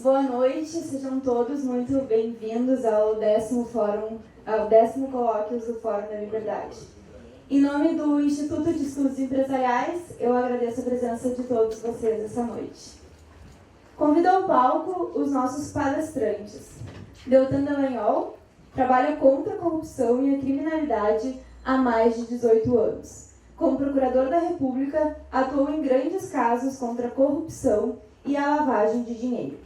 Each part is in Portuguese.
boa noite, sejam todos muito bem-vindos ao 10º Colóquio do Fórum da Liberdade. Em nome do Instituto de Estudos Empresariais, eu agradeço a presença de todos vocês essa noite. Convido ao palco os nossos palestrantes. Deltan Dallagnol trabalha contra a corrupção e a criminalidade há mais de 18 anos. Como procurador da República, atuou em grandes casos contra a corrupção e a lavagem de dinheiro.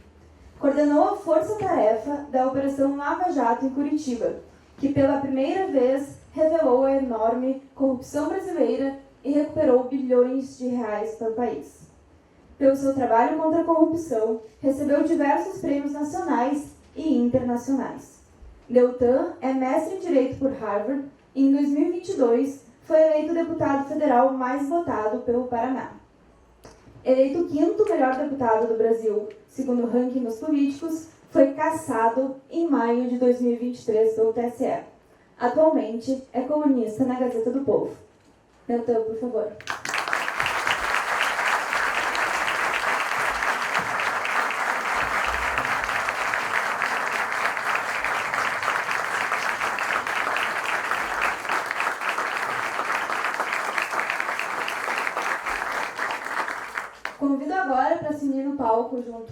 Coordenou a força-tarefa da Operação Lava Jato em Curitiba, que pela primeira vez revelou a enorme corrupção brasileira e recuperou bilhões de reais para o país. Pelo seu trabalho contra a corrupção, recebeu diversos prêmios nacionais e internacionais. Deltan é mestre em Direito por Harvard e, em 2022, foi eleito deputado federal mais votado pelo Paraná. Eleito o 5º melhor deputado do Brasil, segundo o ranking dos políticos, foi cassado em maio de 2023 pelo TSE. Atualmente é colunista na Gazeta do Povo. Deltan, por favor. Convido agora para se unir no palco, junto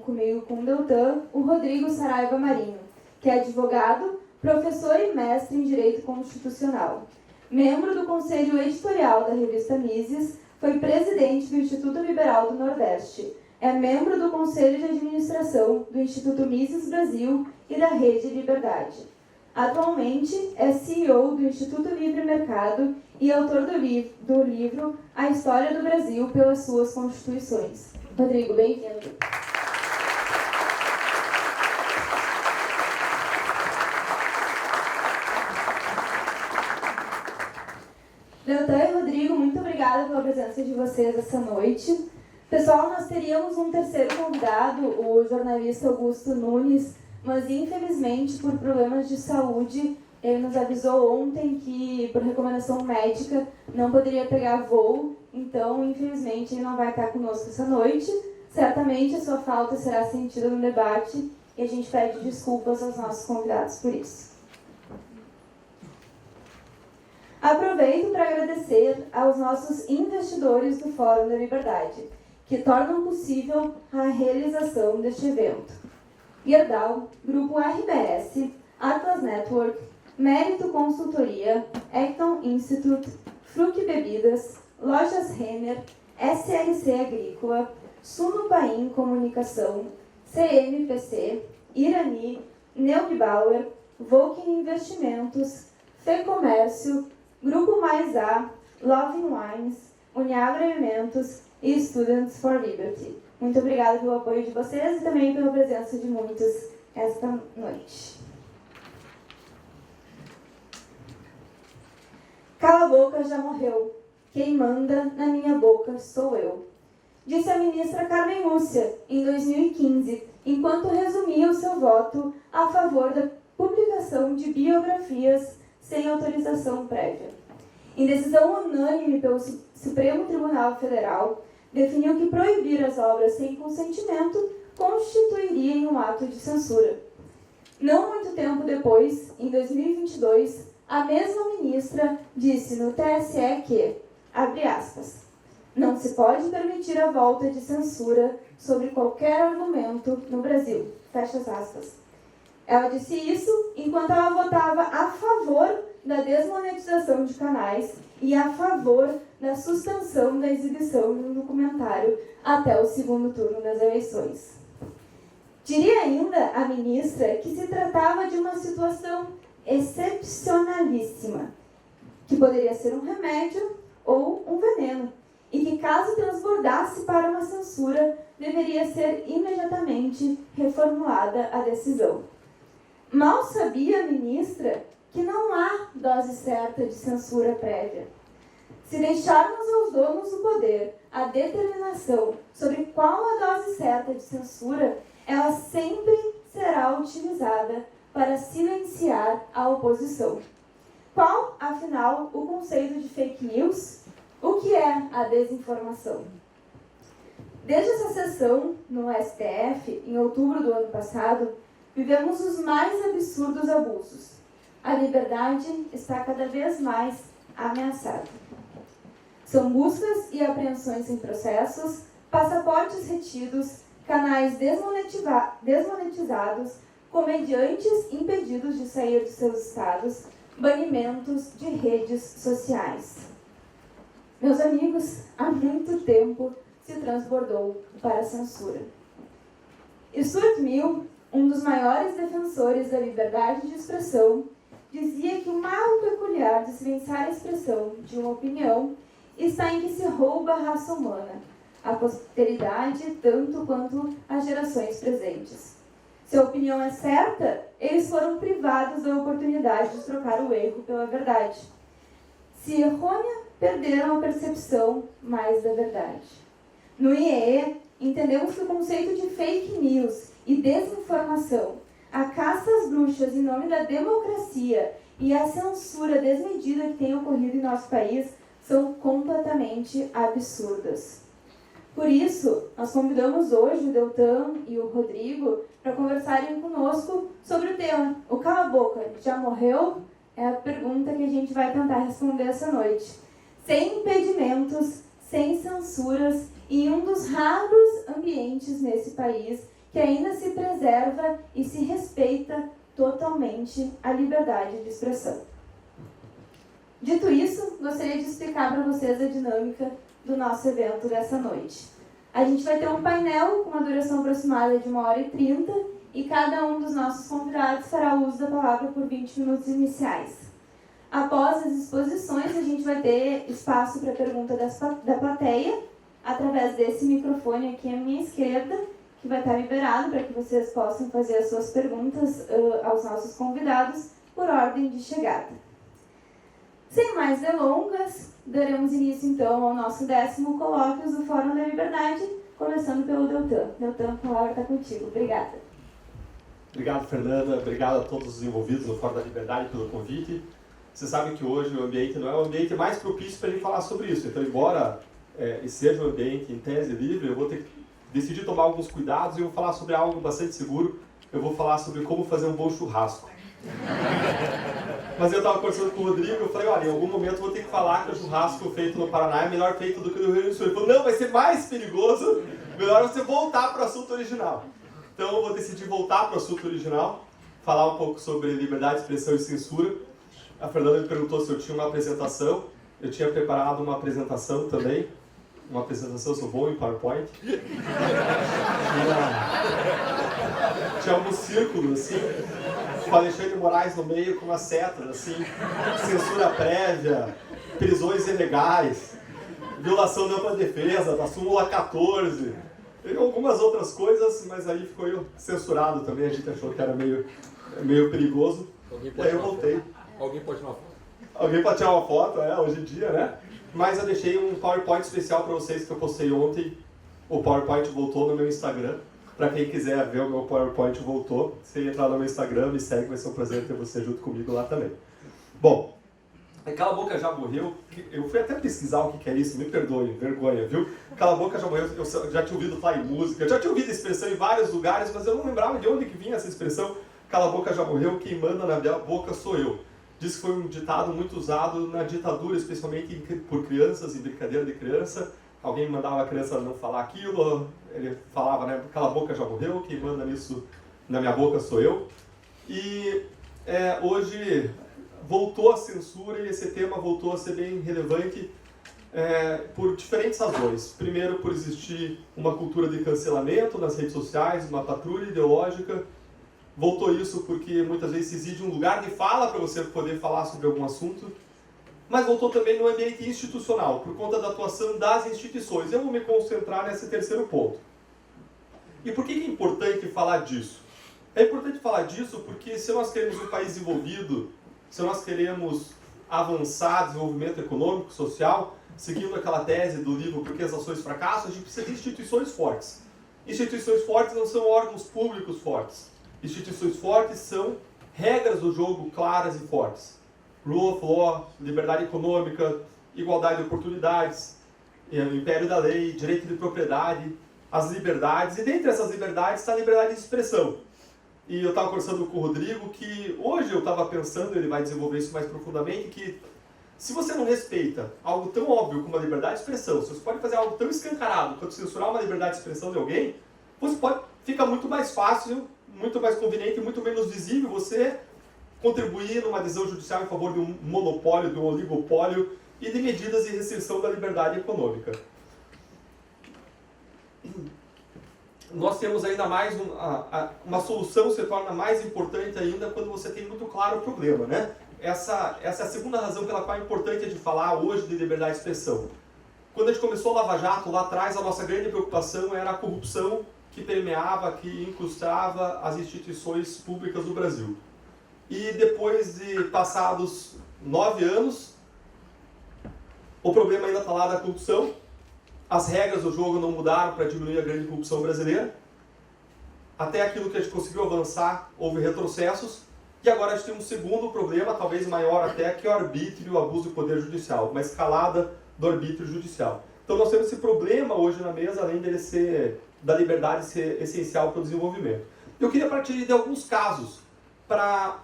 comigo, com o Deltan, o Rodrigo Saraiva Marinho, que é advogado, professor e mestre em Direito Constitucional. Membro do Conselho Editorial da revista Mises, foi presidente do Instituto Liberal do Nordeste. É membro do Conselho de Administração do Instituto Mises Brasil e da Rede Liberdade. Atualmente é CEO do Instituto Livre Mercado e autor do livro A História do Brasil pelas suas Constituições. Rodrigo, bem-vindo. Deltan e Rodrigo, muito obrigada pela presença de vocês essa noite. Pessoal, nós teríamos um terceiro convidado, o jornalista Augusto Nunes, mas infelizmente por problemas de saúde, ele nos avisou ontem que por recomendação médica não poderia pegar voo, então infelizmente ele não vai estar conosco essa noite. Certamente a sua falta será sentida no debate e a gente pede desculpas aos nossos convidados por isso. Aproveito para agradecer aos nossos investidores do Fórum da Liberdade, que tornam possível a realização deste evento. Gerdau, Grupo RBS, Atlas Network, Mérito Consultoria, Acton Institute, Fruc Bebidas, Lojas Renner, SLC Agrícola, Sunopaim Comunicação, CMPC, Irani, Neugbauer, Volkin Investimentos, FEComércio, Grupo Mais A, Loving Wines, Uniagro Alimentos e Students for Liberty. Muito obrigada pelo apoio de vocês e também pela presença de muitos esta noite. Cala a boca, já morreu. Quem manda na minha boca sou eu. Disse a ministra Carmen Lúcia, em 2015, enquanto resumia o seu voto a favor da publicação de biografias sem autorização prévia. Em decisão unânime pelo Supremo Tribunal Federal, definiu que proibir as obras sem consentimento constituiria um ato de censura. Não muito tempo depois, em 2022, a mesma ministra disse no TSE que, abre aspas, não se pode permitir a volta de censura sobre qualquer argumento no Brasil, fecha as aspas. Ela disse isso enquanto ela votava a favor da desmonetização de canais e a favor da suspensão da exibição de um documentário até o segundo turno das eleições. Diria ainda a ministra que se tratava de uma situação excepcionalíssima, que poderia ser um remédio ou um veneno, e que caso transbordasse para uma censura, deveria ser imediatamente reformulada a decisão. Mal sabia a ministra que não há dose certa de censura prévia. Se deixarmos aos donos do poder a determinação sobre qual a dose certa de censura, ela sempre será utilizada para silenciar a oposição. Qual, afinal, o conceito de fake news? O que é a desinformação? Desde essa sessão no STF, em outubro do ano passado, vivemos os mais absurdos abusos. A liberdade está cada vez mais ameaçada. São buscas e apreensões em processos, passaportes retidos, canais desmonetizados, comediantes impedidos de sair de seus estados, banimentos de redes sociais. Meus amigos, há muito tempo se transbordou para a censura. Stuart Mill, um dos maiores defensores da liberdade de expressão, dizia que o mal peculiar de silenciar a expressão de uma opinião está em que se rouba a raça humana, a posteridade tanto quanto as gerações presentes. Se a opinião é certa, eles foram privados da oportunidade de trocar o erro pela verdade. Se errônea, perderam a percepção mais da verdade. No IEE, entendemos que o conceito de fake news e desinformação, a caça às bruxas em nome da democracia e a censura desmedida que tem ocorrido em nosso país são completamente absurdas. Por isso, nós convidamos hoje o Deltan e o Rodrigo para conversarem conosco sobre o tema. O Cala a Boca já morreu? É a pergunta que a gente vai tentar responder essa noite. Sem impedimentos, sem censuras e em um dos raros ambientes nesse país que ainda se preserva e se respeita totalmente a liberdade de expressão. Dito isso, gostaria de explicar para vocês a dinâmica do nosso evento dessa noite. A gente vai ter um painel com uma duração aproximada de 1h30 e cada um dos nossos convidados fará uso da palavra por 20 minutos iniciais. Após as exposições, a gente vai ter espaço para pergunta da plateia, através desse microfone aqui à minha esquerda, que vai estar liberado para que vocês possam fazer as suas perguntas aos nossos convidados por ordem de chegada. Sem mais delongas, daremos início então ao nosso 10º Colóquios do Fórum da Liberdade, começando pelo Deltan. Deltan, a palavra está contigo. Obrigada. Obrigado, Fernanda. Obrigado a todos os envolvidos no Fórum da Liberdade pelo convite. Vocês sabem que hoje o ambiente não é o ambiente mais propício para a gente falar sobre isso. Então, embora seja um ambiente em tese livre, eu vou ter que decidir tomar alguns cuidados e eu vou falar sobre algo bastante seguro. Eu vou falar sobre como fazer um bom churrasco. Mas eu estava conversando com o Rodrigo, eu falei, olha, em algum momento eu vou ter que falar que o churrasco feito no Paraná é melhor feito do que no Rio Grande do Sul. Ele falou, não, vai ser mais perigoso, melhor você voltar para o assunto original. Então eu vou decidir voltar para o assunto original, falar um pouco sobre liberdade de expressão e censura. A Fernanda me perguntou se eu tinha uma apresentação, eu tinha preparado uma apresentação também, uma apresentação, sou bom em PowerPoint. Tinha alguns círculos, assim, com Alexandre de Moraes no meio, com umas setas, assim, censura prévia, prisões ilegais, violação da ampla defesa, da súmula 14, e algumas outras coisas, mas aí ficou censurado também, a gente achou que era meio perigoso, e aí eu voltei. Alguém pode tirar uma foto? Alguém pode tirar uma foto, hoje em dia, né? Mas eu deixei um PowerPoint especial para vocês que eu postei ontem. O PowerPoint voltou no meu Instagram. Para quem quiser ver o meu PowerPoint voltou, você entrar no meu Instagram, me segue, vai ser um prazer ter você junto comigo lá também. Bom, Cala a Boca Já Morreu, eu fui até pesquisar o que é isso, me perdoem, vergonha, viu? Cala a Boca Já Morreu, eu já tinha ouvido falar em música, eu já tinha ouvido a expressão em vários lugares, mas eu não lembrava de onde que vinha essa expressão. Cala a Boca Já Morreu, quem manda na boca sou eu. Diz que foi um ditado muito usado na ditadura, especialmente por crianças, em brincadeira de criança. Alguém mandava a criança não falar aquilo, ele falava, né, cala a boca já morreu, quem manda nisso na minha boca sou eu. E hoje voltou a censura e esse tema voltou a ser bem relevante por diferentes razões. Primeiro, por existir uma cultura de cancelamento nas redes sociais, uma patrulha ideológica. Voltou isso porque muitas vezes se exige um lugar de fala para você poder falar sobre algum assunto. Mas voltou também no ambiente institucional, por conta da atuação das instituições. Eu vou me concentrar nesse terceiro ponto. E por que é importante falar disso? É importante falar disso porque se nós queremos um país desenvolvido, se nós queremos avançar desenvolvimento econômico, social, seguindo aquela tese do livro Por que as Ações Fracassam, a gente precisa de instituições fortes. Instituições fortes não são órgãos públicos fortes. Instituições fortes são regras do jogo claras e fortes. Rule of law, liberdade econômica, igualdade de oportunidades, império da lei, direito de propriedade. as liberdades, e dentre essas liberdades está a liberdade de expressão. E eu estava conversando com o Rodrigo que hoje eu estava pensando, ele vai desenvolver isso mais profundamente, que se você não respeita algo tão óbvio como a liberdade de expressão, se você pode fazer algo tão escancarado quanto censurar uma liberdade de expressão de alguém, fica muito mais fácil, muito mais conveniente, muito menos visível você contribuir numa decisão judicial em favor de um monopólio, de um oligopólio e de medidas de restrição da liberdade econômica. Nós temos ainda mais uma solução se torna mais importante ainda quando você tem muito claro o problema, né? Essa é a segunda razão pela qual é importante de falar hoje de liberdade de expressão. Quando a gente começou o Lava Jato, lá atrás, a nossa grande preocupação era a corrupção que permeava, que incrustava as instituições públicas do Brasil. E depois de passados 9 anos, o problema ainda está lá da corrupção. As regras do jogo não mudaram para diminuir a grande corrupção brasileira. Até aquilo que a gente conseguiu avançar, houve retrocessos. E agora a gente tem um segundo problema, talvez maior até, que é o arbítrio e o abuso do poder judicial, uma escalada do arbítrio judicial. Então nós temos esse problema hoje na mesa, além da liberdade ser essencial para o desenvolvimento. Eu queria partir de alguns casos para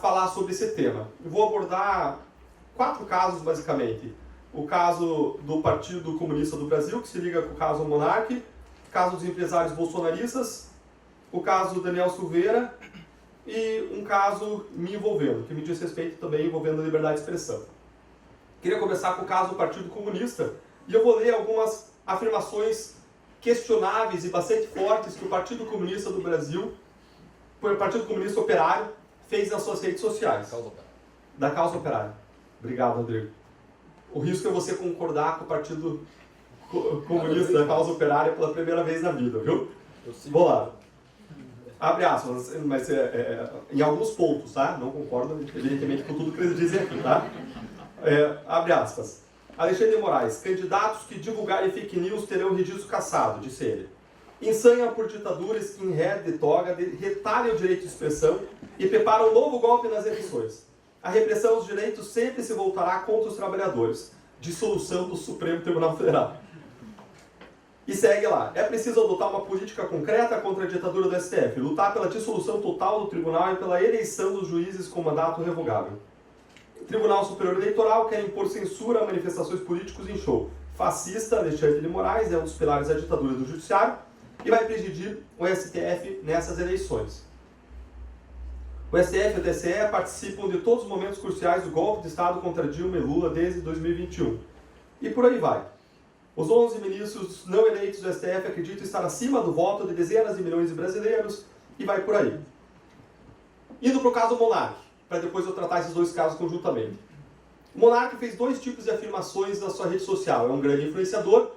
falar sobre esse tema. Eu vou abordar 4 casos, basicamente. O caso do Partido Comunista do Brasil, que se liga com o caso Monark, o caso dos empresários bolsonaristas, o caso do Daniel Silveira e um caso me envolvendo, que me diz respeito também envolvendo a liberdade de expressão. Queria começar com o caso do Partido Comunista e eu vou ler algumas afirmações questionáveis e bastante fortes que o Partido Comunista do Brasil, o Partido Comunista Operário, fez nas suas redes sociais. Da causa operária. Obrigado, Rodrigo. O risco é você concordar com o Partido Comunista da causa operária pela primeira vez na vida, viu? Vou lá. Abre aspas, mas em alguns pontos, tá? Não concordo, evidentemente, com tudo que eles dizem aqui, tá? Abre aspas. Alexandre de Moraes, candidatos que divulgarem fake news terão registro cassado, disse ele. Ensaiam por ditaduras que enredam de toga, retalham o direito de expressão e preparam um novo golpe nas eleições. A repressão aos direitos sempre se voltará contra os trabalhadores. Dissolução do Supremo Tribunal Federal. E segue lá. É preciso adotar uma política concreta contra a ditadura do STF, lutar pela dissolução total do tribunal e pela eleição dos juízes com mandato revogável. O Tribunal Superior Eleitoral quer impor censura a manifestações políticos em show. Fascista, Alexandre de Moraes é um dos pilares da ditadura do judiciário e vai presidir o STF nessas eleições. O STF e o TSE participam de todos os momentos cruciais do golpe de Estado contra Dilma e Lula desde 2021. E por aí vai. Os 11 ministros não eleitos do STF acreditam estar acima do voto de dezenas de milhões de brasileiros e vai por aí. Indo para o caso Monark, para depois eu tratar esses 2 casos conjuntamente. O Monark fez 2 tipos de afirmações na sua rede social. É um grande influenciador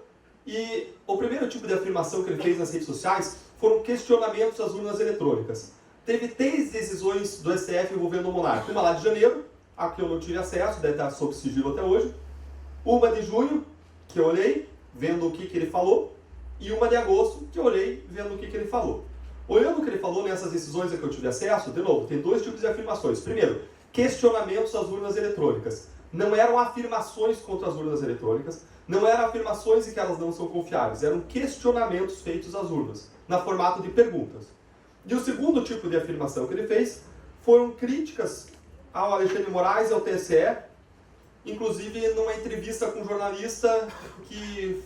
e o primeiro tipo de afirmação que ele fez nas redes sociais foram questionamentos às urnas eletrônicas. Teve 3 decisões do STF envolvendo o Monark. Uma lá de janeiro, a que eu não tive acesso, deve estar sob sigilo até hoje. Uma de junho, que eu olhei, vendo o que ele falou. E uma de agosto, que eu olhei, vendo o que ele falou. Olhando o que ele falou nessas decisões a que eu tive acesso, de novo, tem 2 tipos de afirmações. Primeiro, questionamentos às urnas eletrônicas. Não eram afirmações contra as urnas eletrônicas, não eram afirmações de que elas não são confiáveis, eram questionamentos feitos às urnas, na formato de perguntas. E o segundo tipo de afirmação que ele fez foram críticas ao Alexandre de Moraes e ao TSE, inclusive numa entrevista com um jornalista que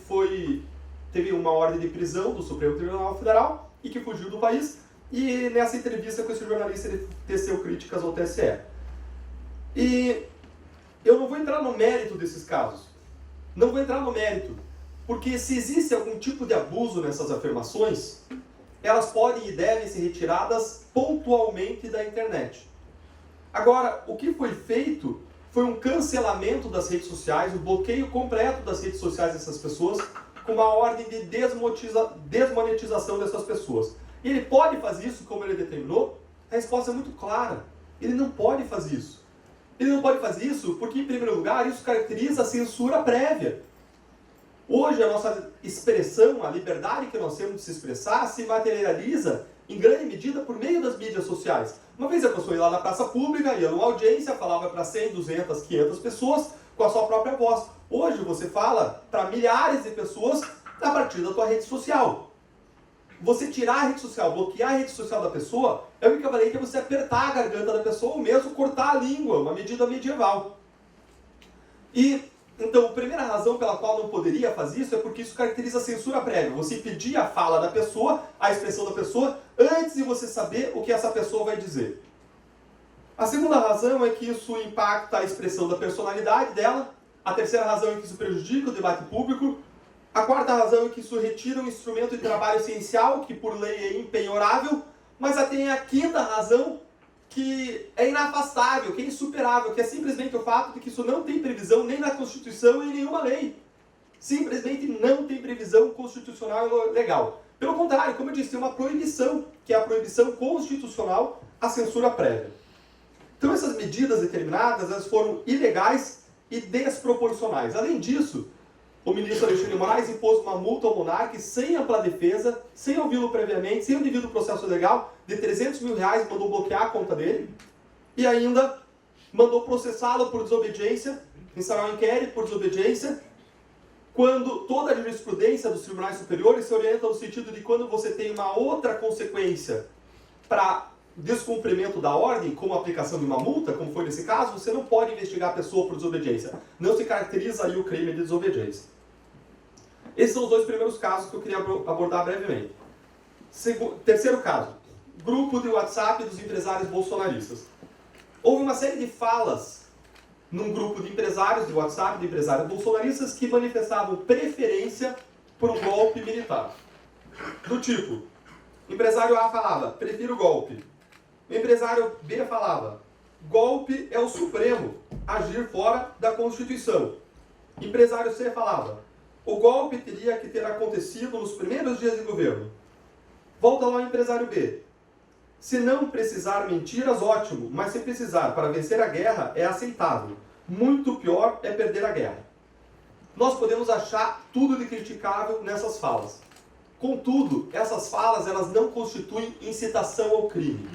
teve uma ordem de prisão do Supremo Tribunal Federal e que fugiu do país, e nessa entrevista com esse jornalista ele teceu críticas ao TSE. E eu não vou entrar no mérito desses casos, não vou entrar no mérito, porque se existe algum tipo de abuso nessas afirmações, elas podem e devem ser retiradas pontualmente da internet. Agora, o que foi feito foi um cancelamento das redes sociais, um bloqueio completo das redes sociais dessas pessoas, com uma ordem de desmonetização dessas pessoas. E ele pode fazer isso como ele determinou? A resposta é muito clara. Ele não pode fazer isso. Ele não pode fazer isso porque, em primeiro lugar, isso caracteriza a censura prévia. Hoje, a nossa expressão, a liberdade que nós temos de se expressar, se materializa, em grande medida, por meio das mídias sociais. Uma vez a pessoa ia lá na praça pública, ia numa audiência, falava para 100, 200, 500 pessoas com a sua própria voz. Hoje você fala para milhares de pessoas A partir da tua rede social. Você tirar a rede social, bloquear a rede social da pessoa, é o equivalente a você apertar a garganta da pessoa ou mesmo cortar a língua, uma medida medieval. E, então, a primeira razão pela qual não poderia fazer isso é porque isso caracteriza a censura prévia. Você impedir a fala da pessoa, a expressão da pessoa, antes de você saber o que essa pessoa vai dizer. A segunda razão é que isso impacta a expressão da personalidade dela. A terceira razão é que isso prejudica o debate público. A quarta razão é que isso retira um instrumento de trabalho essencial, que por lei é impenhorável. Mas tem a quinta razão, que é inafastável, que é insuperável, que é simplesmente o fato de que isso não tem previsão nem na Constituição e em nenhuma lei. Simplesmente não tem previsão constitucional e legal. Pelo contrário, como eu disse, tem uma proibição, que é a proibição constitucional à censura prévia. Então essas medidas determinadas, elas foram ilegais e desproporcionais. Além disso, o ministro Alexandre de Moraes impôs uma multa ao monarca sem ampla defesa, sem ouvi-lo previamente, sem o devido processo legal, de R$300 mil, mandou bloquear a conta dele e ainda mandou processá-lo por desobediência, instaurar um inquérito por desobediência, quando toda a jurisprudência dos tribunais superiores se orienta no sentido de quando você tem uma outra consequência para descumprimento da ordem, como a aplicação de uma multa, como foi nesse caso, você não pode investigar a pessoa por desobediência. Não se caracteriza aí o crime de desobediência. Esses são os dois primeiros casos que eu queria abordar brevemente. Terceiro caso, grupo de WhatsApp dos empresários bolsonaristas. Houve uma série de falas num grupo de empresários de WhatsApp, de empresários bolsonaristas, que manifestavam preferência por um golpe militar. Do tipo, empresário A falava, prefiro golpe. O empresário B falava, golpe é o Supremo, agir fora da Constituição. O empresário C falava, o golpe teria que ter acontecido nos primeiros dias de governo. Volta lá o empresário B. Se não precisar mentiras, ótimo, mas se precisar para vencer a guerra, é aceitável. Muito pior é perder a guerra. Nós podemos achar tudo de criticável nessas falas. Contudo, essas falas elas não constituem incitação ao crime.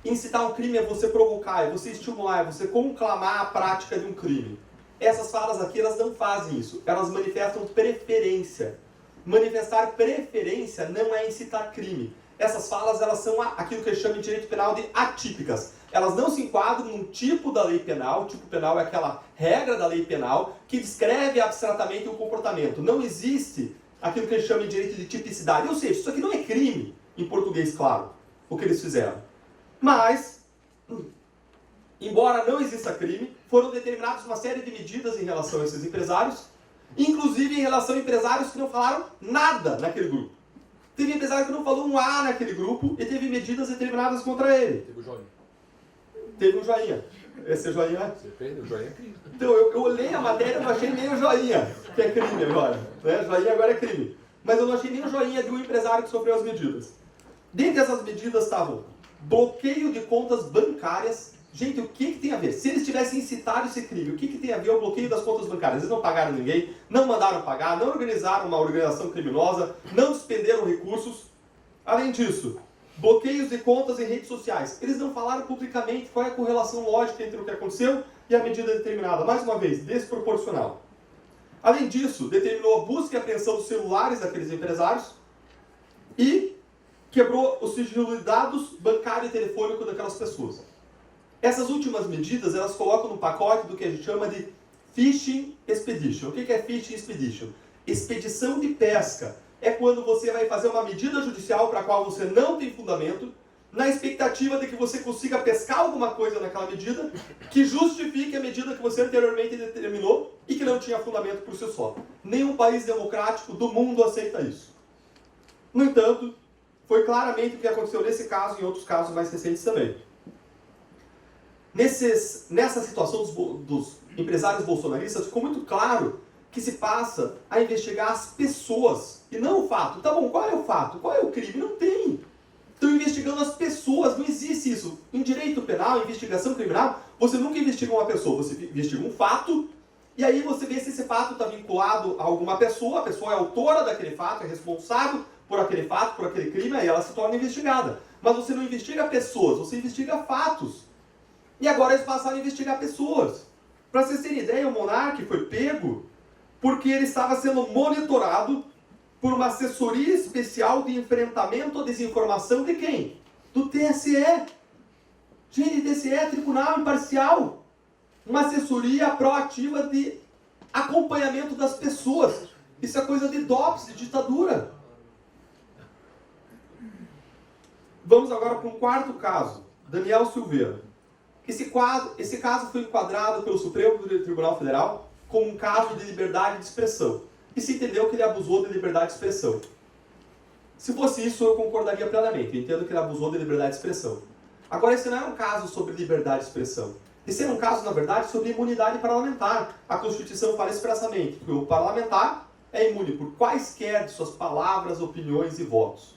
Incitar um crime é você provocar, é você estimular, é você conclamar a prática de um crime. Essas falas aqui, elas não fazem isso. Elas manifestam preferência. Manifestar preferência não é incitar crime. Essas falas, elas são aquilo que eles chamam em direito penal de atípicas. Elas não se enquadram num tipo da lei penal. O tipo penal é aquela regra da lei penal que descreve abstratamente o comportamento. Não existe aquilo que eles chamam em direito de tipicidade. Ou seja, isso aqui não é crime, em português, claro, o que eles fizeram. Mas, embora não exista crime, foram determinadas uma série de medidas em relação a esses empresários, inclusive em relação a empresários que não falaram nada naquele grupo. Teve empresário que não falou um A naquele grupo e teve medidas determinadas contra ele. Teve o joinha. Teve um joinha. Esse joinha... Você perdeu, o joinha é crime. Então, eu olhei a matéria e não achei nem o joinha, que é crime agora. Né? Joinha agora é crime. Mas eu não achei nem o joinha de um empresário que sofreu as medidas. Dentre essas medidas estavam bloqueio de contas bancárias. Gente, o que tem a ver? Se eles tivessem incitado esse crime, o que tem a ver o bloqueio das contas bancárias? Eles não pagaram ninguém, não mandaram pagar, não organizaram uma organização criminosa, não despenderam recursos. Além disso, bloqueios de contas em redes sociais. Eles não falaram publicamente qual é a correlação lógica entre o que aconteceu e a medida determinada. Mais uma vez, desproporcional. Além disso, determinou a busca e apreensão dos celulares daqueles empresários e quebrou o sigilo de dados bancário e telefônico daquelas pessoas. Essas últimas medidas, elas colocam no pacote do que a gente chama de Fishing Expedition. O que é Fishing Expedition? Expedição de pesca. É quando você vai fazer uma medida judicial para a qual você não tem fundamento, na expectativa de que você consiga pescar alguma coisa naquela medida que justifique a medida que você anteriormente determinou e que não tinha fundamento por si só. Nenhum país democrático do mundo aceita isso. No entanto, foi claramente o que aconteceu nesse caso e em outros casos mais recentes também. Nessa situação dos empresários bolsonaristas, ficou muito claro que se passa a investigar as pessoas e não o fato. Tá bom, qual é o fato? Qual é o crime? Não tem. Estão investigando as pessoas, não existe isso. Em direito penal, em investigação criminal, você nunca investiga uma pessoa, você investiga um fato e aí você vê se esse fato está vinculado a alguma pessoa, a pessoa é autora daquele fato, é responsável por aquele fato, por aquele crime, aí ela se torna investigada. Mas você não investiga pessoas, você investiga fatos. E agora eles passaram a investigar pessoas. Para vocês terem ideia, o monarca foi pego porque ele estava sendo monitorado por uma assessoria especial de enfrentamento à desinformação de quem? Do TSE. Gente, TSE é tribunal imparcial. Uma assessoria proativa de acompanhamento das pessoas. Isso é coisa de DOPS, de ditadura. Vamos agora para um quarto caso. Daniel Silveira. Esse caso foi enquadrado pelo Supremo Tribunal Federal como um caso de liberdade de expressão. E se entendeu que ele abusou de liberdade de expressão. Se fosse isso, eu concordaria plenamente. Eu entendo que ele abusou de liberdade de expressão. Agora, esse não é um caso sobre liberdade de expressão. Esse é um caso, na verdade, sobre imunidade parlamentar. A Constituição fala expressamente que o parlamentar é imune por quaisquer de suas palavras, opiniões e votos.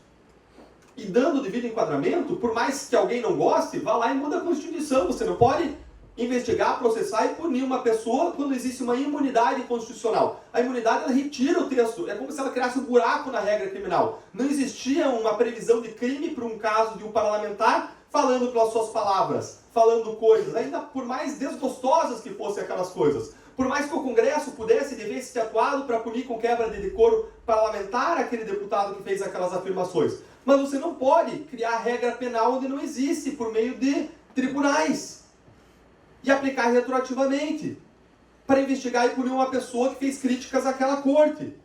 E dando o devido enquadramento, por mais que alguém não goste, vá lá e muda a Constituição. Você não pode investigar, processar e punir uma pessoa quando existe uma imunidade constitucional. A imunidade, ela retira o texto. É como se ela criasse um buraco na regra criminal. Não existia uma previsão de crime para um caso de um parlamentar falando pelas suas palavras, falando coisas, ainda por mais desgostosas que fossem aquelas coisas. Por mais que o Congresso pudesse e devesse ter atuado para punir com quebra de decoro parlamentar aquele deputado que fez aquelas afirmações. Mas você não pode criar regra penal onde não existe, por meio de tribunais. E aplicar retroativamente, para investigar e punir uma pessoa que fez críticas àquela corte.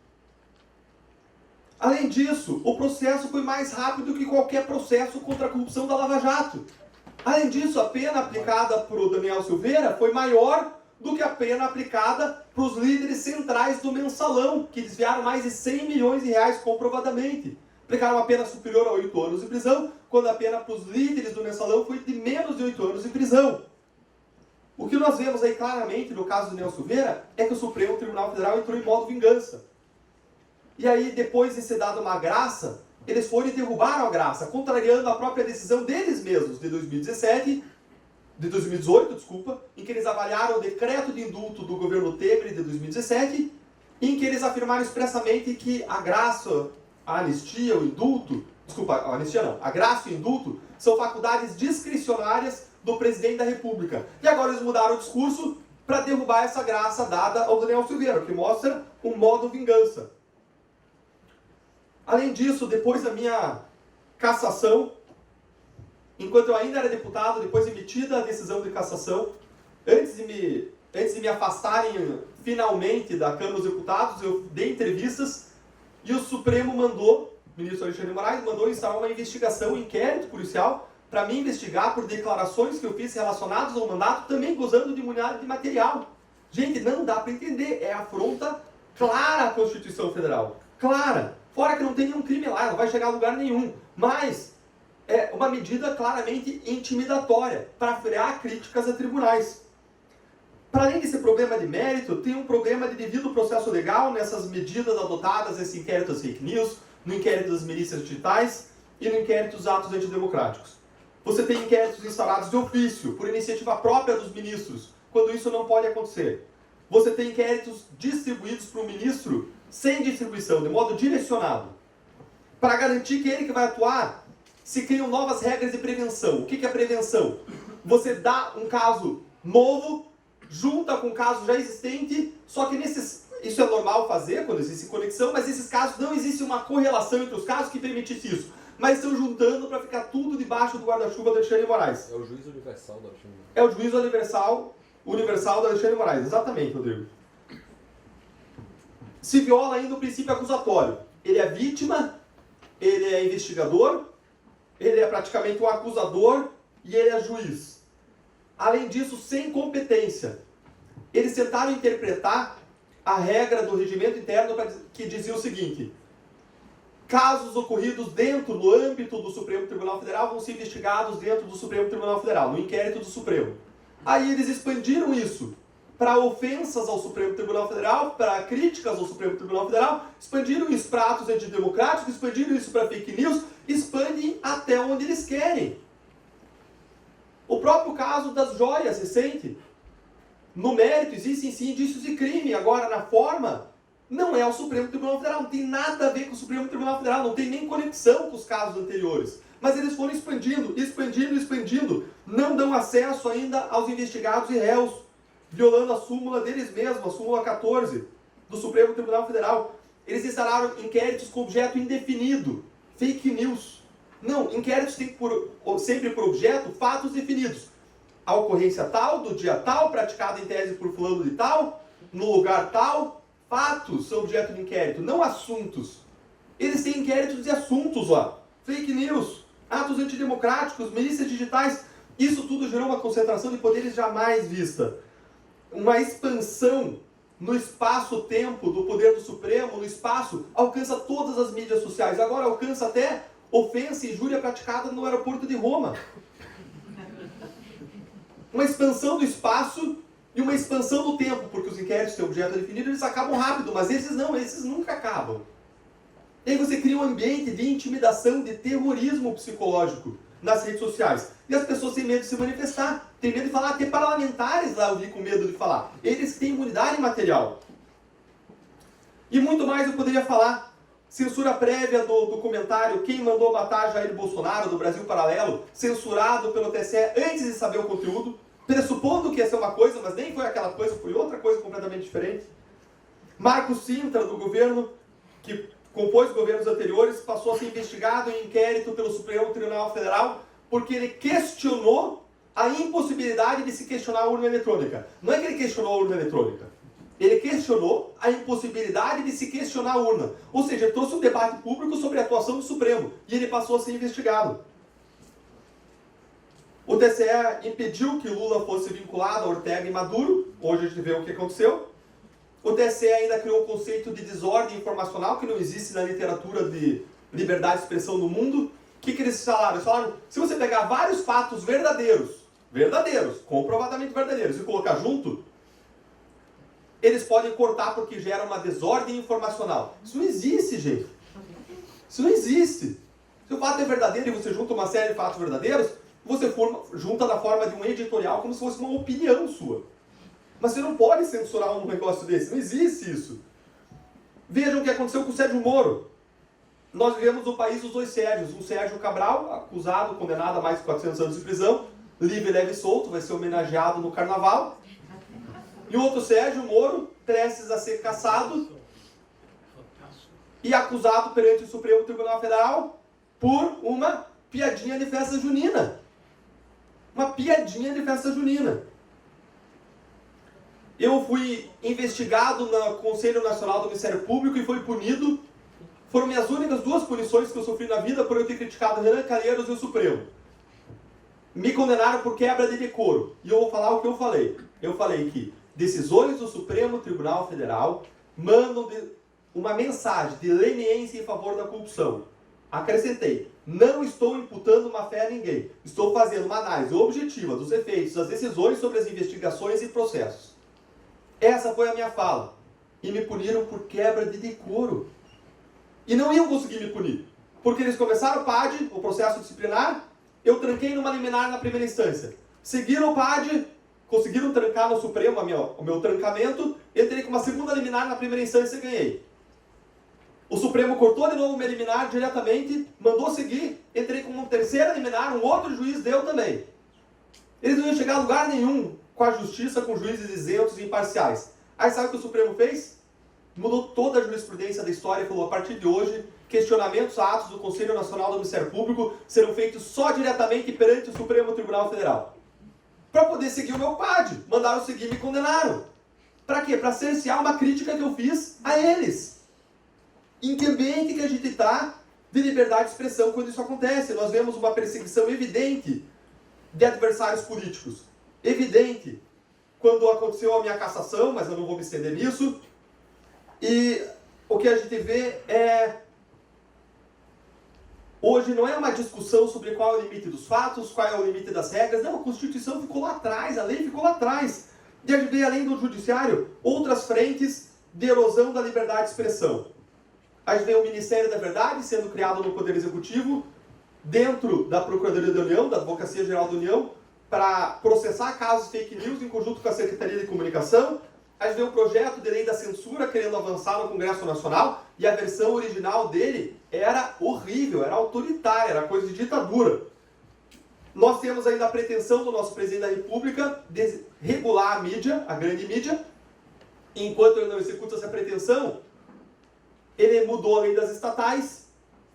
Além disso, o processo foi mais rápido que qualquer processo contra a corrupção da Lava Jato. Além disso, a pena aplicada para o Daniel Silveira foi maior do que a pena aplicada para os líderes centrais do Mensalão, que desviaram mais de 100 milhões de reais comprovadamente. Aplicaram uma pena superior a 8 anos de prisão, quando a pena para os líderes do Mensalão foi de menos de 8 anos de prisão. O que nós vemos aí claramente no caso do Daniel Silveira é que o Supremo Tribunal Federal entrou em modo vingança. E aí, depois de ser dada uma graça, eles foram e derrubaram a graça, contrariando a própria decisão deles mesmos de 2018, em que eles avaliaram o decreto de indulto do governo Temer de 2017, em que eles afirmaram expressamente que a graça, a anistia, o indulto, a graça e o indulto são faculdades discricionárias do presidente da República. E agora eles mudaram o discurso para derrubar essa graça dada ao Daniel Silveira, o que mostra um modo vingança. Além disso, depois da minha cassação, enquanto eu ainda era deputado, depois emitida a decisão de cassação, antes de me afastarem finalmente da Câmara dos Deputados, eu dei entrevistas e o Supremo mandou, o ministro Alexandre de Moraes, mandou instaurar uma investigação, um inquérito policial, para me investigar por declarações que eu fiz relacionadas ao mandato, também gozando de imunidade material. Gente, não dá para entender, é afronta clara à Constituição Federal. Clara. Fora que não tem nenhum crime lá, não vai chegar a lugar nenhum. Mas é uma medida claramente intimidatória para frear críticas a tribunais. Para além desse problema de mérito, tem um problema de devido processo legal nessas medidas adotadas nesse inquérito das fake news, no inquérito das milícias digitais e no inquérito dos atos antidemocráticos. Você tem inquéritos instaurados de ofício, por iniciativa própria dos ministros, quando isso não pode acontecer. Você tem inquéritos distribuídos para o ministro sem distribuição, de modo direcionado. Para garantir que ele que vai atuar, se criam novas regras de prevenção. O que é prevenção? Você dá um caso novo, junta com um caso já existente, só que isso é normal fazer quando existe conexão, mas nesses casos não existe uma correlação entre os casos que permitisse isso. Mas estão juntando para ficar tudo debaixo do guarda-chuva do Alexandre de Moraes. É o juízo universal do Alexandre de Moraes. É o juízo universal do Alexandre de Moraes. Exatamente, Rodrigo. Se viola ainda o princípio acusatório. Ele é vítima, ele é investigador, ele é praticamente um acusador e ele é juiz. Além disso, sem competência. Eles tentaram interpretar a regra do regimento interno que dizia o seguinte: casos ocorridos dentro, no âmbito do Supremo Tribunal Federal, vão ser investigados dentro do Supremo Tribunal Federal, no inquérito do Supremo. Aí eles expandiram isso para ofensas ao Supremo Tribunal Federal, para críticas ao Supremo Tribunal Federal, expandiram isso para atos antidemocráticos, expandiram isso para fake news, expandem até onde eles querem. O próprio caso das joias recente. No mérito existem sim indícios de crime, agora na forma não é o Supremo Tribunal Federal, não tem nada a ver com o Supremo Tribunal Federal, não tem nem conexão com os casos anteriores. Mas eles foram expandindo, não dão acesso ainda aos investigados e réus, violando a súmula deles mesmos, a súmula 14 do Supremo Tribunal Federal. Eles instalaram inquéritos com objeto indefinido, fake news. Não, inquéritos têm sempre por objeto fatos definidos. A ocorrência tal, do dia tal, praticada em tese por fulano de tal, no lugar tal, fatos são objeto de inquérito, não assuntos. Eles têm inquéritos de assuntos lá. Fake news, atos antidemocráticos, milícias digitais. Isso tudo gerou uma concentração de poderes jamais vista. Uma expansão no espaço-tempo do poder do Supremo, no espaço, alcança todas as mídias sociais. Agora alcança até ofensa e injúria praticada no aeroporto de Roma. Uma expansão do espaço e uma expansão do tempo, porque os inquéritos têm objeto definido, eles acabam rápido, mas esses não, esses nunca acabam. E aí você cria um ambiente de intimidação, de terrorismo psicológico nas redes sociais. E as pessoas têm medo de se manifestar, têm medo de falar. Até parlamentares lá eu vi com medo de falar. Eles têm imunidade material. E muito mais eu poderia falar. Censura prévia do documentário Quem Mandou Matar Jair Bolsonaro, do Brasil Paralelo, censurado pelo TSE antes de saber o conteúdo, pressupondo que ia ser uma coisa, mas nem foi aquela coisa, foi outra coisa completamente diferente. Marco Sintra, do governo, que compôs governos anteriores, passou a ser investigado em inquérito pelo Supremo Tribunal Federal porque ele questionou a impossibilidade de se questionar a urna eletrônica. Não é que ele questionou a urna eletrônica. Ele questionou a impossibilidade de se questionar a urna. Ou seja, ele trouxe um debate público sobre a atuação do Supremo e ele passou a ser investigado. O TSE impediu que Lula fosse vinculado a Ortega e Maduro. Hoje a gente vê o que aconteceu. O TSE ainda criou um conceito de desordem informacional que não existe na literatura de liberdade de expressão no mundo. O que eles falaram? Eles falaram, se você pegar vários fatos verdadeiros, comprovadamente verdadeiros, e colocar junto, eles podem cortar porque gera uma desordem informacional. Isso não existe, gente. Isso não existe. Se o fato é verdadeiro e você junta uma série de fatos verdadeiros, você junta na forma de um editorial como se fosse uma opinião sua. Mas você não pode censurar um negócio desse. Não existe isso. Vejam o que aconteceu com o Sérgio Moro. Nós vivemos no país dos dois Sérgios. Um Sérgio Cabral, acusado, condenado a mais de 400 anos de prisão, livre, leve e solto, vai ser homenageado no carnaval. E o outro Sérgio Moro, prestes a ser cassado e acusado perante o Supremo Tribunal Federal por uma piadinha de festa junina. Uma piadinha de festa junina. Eu fui investigado no Conselho Nacional do Ministério Público e fui punido. Foram minhas únicas duas punições que eu sofri na vida por eu ter criticado Renan Calheiros e o Supremo. Me condenaram por quebra de decoro. E eu vou falar o que eu falei. Eu falei que decisões do Supremo Tribunal Federal mandam uma mensagem de leniência em favor da corrupção. Acrescentei, não estou imputando má fé a ninguém. Estou fazendo uma análise objetiva dos efeitos das decisões sobre as investigações e processos. Essa foi a minha fala. E me puniram por quebra de decoro. E não iam conseguir me punir. Porque eles começaram o PAD, o processo disciplinar, eu tranquei numa liminar na primeira instância. Seguiram o PAD, conseguiram trancar no Supremo o meu trancamento, entrei com uma segunda liminar na primeira instância e ganhei. O Supremo cortou de novo uma liminar diretamente, mandou seguir, entrei com uma terceira liminar, um outro juiz deu também. Eles não iam chegar a lugar nenhum com a justiça, com juízes isentos e imparciais. Aí sabe o que o Supremo fez? Mudou toda a jurisprudência da história e falou, a partir de hoje, questionamentos a atos do Conselho Nacional do Ministério Público serão feitos só diretamente perante o Supremo Tribunal Federal. Para poder seguir o meu PAD. Mandaram seguir e me condenaram. Para quê? Para cercear uma crítica que eu fiz a eles. Em que ambiente que a gente está de liberdade de expressão quando isso acontece? Nós vemos uma perseguição evidente de adversários políticos. Evidente. Quando aconteceu a minha cassação, mas eu não vou me estender nisso. E o que a gente vê é... Hoje não é uma discussão sobre qual é o limite dos fatos, qual é o limite das regras. Não, a Constituição ficou lá atrás, a lei ficou lá atrás. E a gente vê, além do Judiciário, outras frentes de erosão da liberdade de expressão. A gente vê o Ministério da Verdade sendo criado no Poder Executivo, dentro da Procuradoria da União, da Advocacia Geral da União, para processar casos de fake news em conjunto com a Secretaria de Comunicação. A gente vê um projeto de lei da censura querendo avançar no Congresso Nacional e a versão original dele era horrível, era autoritária, era coisa de ditadura. Nós temos ainda a pretensão do nosso presidente da República de regular a mídia, a grande mídia. Enquanto ele não executa essa pretensão, ele mudou a lei das estatais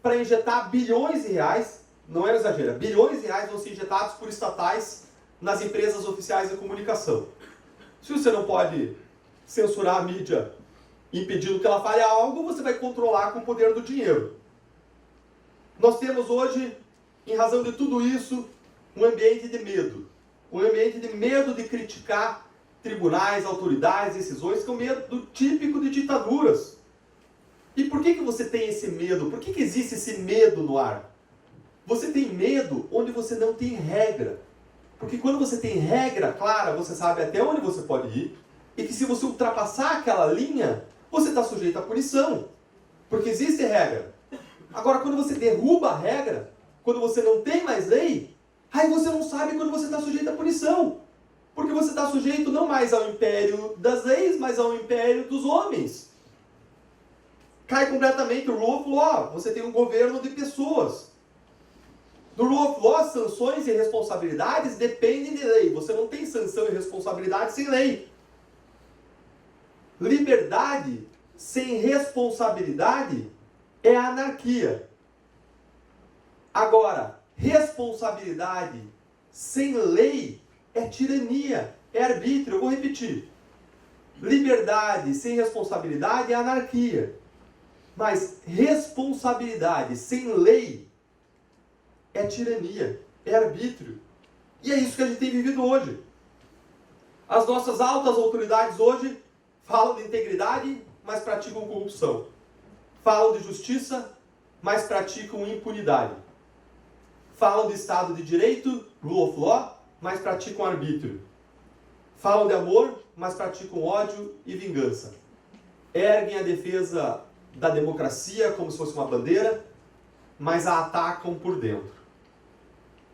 para injetar bilhões de reais, não é um exagero, bilhões de reais vão ser injetados por estatais nas empresas oficiais de comunicação. Se você não pode censurar a mídia impedindo que ela fale algo, você vai controlar com o poder do dinheiro. Nós temos hoje, em razão de tudo isso, um ambiente de medo. Um ambiente de medo de criticar tribunais, autoridades, decisões, que é um medo típico de ditaduras. E por que você tem esse medo? Por que existe esse medo no ar? Você tem medo onde você não tem regra. Porque quando você tem regra clara, você sabe até onde você pode ir, e que se você ultrapassar aquela linha, você está sujeito à punição. Porque existe regra. Agora, quando você derruba a regra, quando você não tem mais lei, aí você não sabe quando você está sujeito à punição. Porque você está sujeito não mais ao império das leis, mas ao império dos homens. Cai completamente o rule of law. Você tem um governo de pessoas. No rule of law, sanções e responsabilidades dependem de lei. Você não tem sanção e responsabilidade sem lei. Liberdade sem responsabilidade é anarquia. Agora, responsabilidade sem lei é tirania, é arbítrio. Eu vou repetir. Liberdade sem responsabilidade é anarquia. Mas responsabilidade sem lei é tirania, é arbítrio. E é isso que a gente tem vivido hoje. As nossas altas autoridades hoje falam de integridade, mas praticam corrupção. Falam de justiça, mas praticam impunidade. Falam de Estado de Direito, rule of law, mas praticam arbítrio. Falam de amor, mas praticam ódio e vingança. Erguem a defesa da democracia como se fosse uma bandeira, mas a atacam por dentro.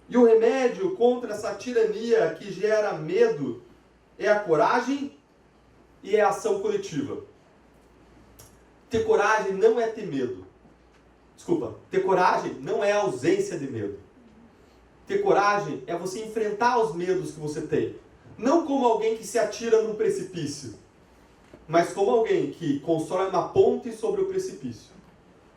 E o remédio contra essa tirania que gera medo é a coragem e é a ação coletiva. Ter coragem não é ter medo. Desculpa, ter coragem não é ausência de medo. Ter coragem é você enfrentar os medos que você tem. Não como alguém que se atira num precipício, mas como alguém que constrói uma ponte sobre o precipício.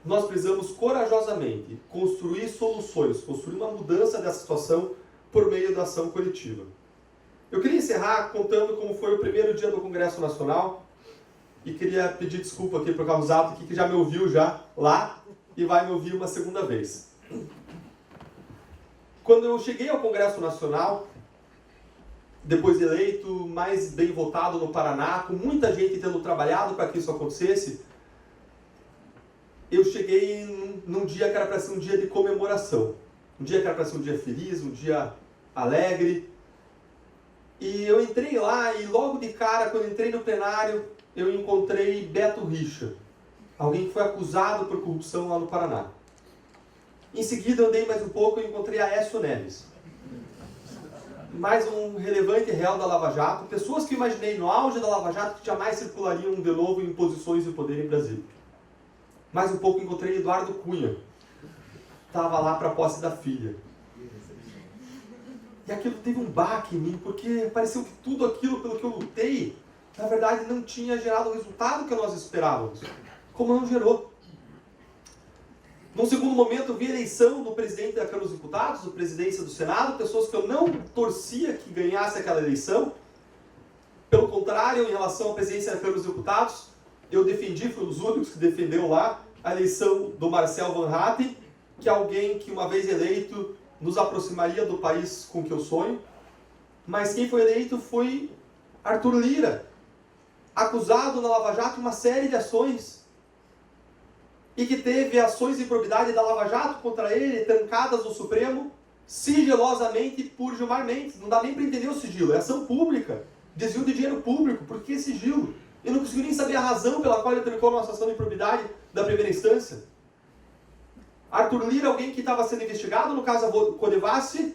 Nós precisamos corajosamente construir soluções, construir uma mudança dessa situação por meio da ação coletiva. Eu queria encerrar contando como foi o primeiro dia do Congresso Nacional e queria pedir desculpa aqui por causa aqui que já me ouviu já lá e vai me ouvir uma segunda vez. Quando eu cheguei ao Congresso Nacional, depois de eleito, mais bem votado no Paraná, com muita gente tendo trabalhado para que isso acontecesse, eu cheguei num dia que era para ser um dia de comemoração. Um dia que era para ser um dia feliz, um dia alegre. E eu entrei lá e logo de cara, quando entrei no plenário, eu encontrei Beto Richa, alguém que foi acusado por corrupção lá no Paraná. Em seguida, eu andei mais um pouco e encontrei Aécio Neves, mais um relevante réu da Lava Jato, pessoas que eu imaginei no auge da Lava Jato que jamais circulariam de novo em posições de poder em Brasília. Mais um pouco encontrei Eduardo Cunha, estava lá para a posse da filha. E aquilo teve um baque em mim, porque pareceu que tudo aquilo pelo que eu lutei, na verdade não tinha gerado o resultado que nós esperávamos, como não gerou. Num segundo momento, eu vi a eleição do presidente da Câmara dos Deputados, da presidência do Senado, pessoas que eu não torcia que ganhasse aquela eleição. Pelo contrário, em relação à presidência da Câmara dos Deputados, eu defendi, fui um dos únicos que defendeu lá, a eleição do Marcel Van Hatten, que é alguém que, uma vez eleito, nos aproximaria do país com que eu sonho. Mas quem foi eleito foi Arthur Lira, acusado na Lava Jato de uma série de ações, e que teve ações de improbidade da Lava Jato contra ele, trancadas no Supremo, sigilosamente por Gilmar Mendes. Não dá nem para entender o sigilo, é ação pública, desvio de dinheiro público, por que sigilo? Eu não consegui nem saber a razão pela qual ele trancou a nossa ação de improbidade da primeira instância. Arthur Lira, alguém que estava sendo investigado no caso Codevasf,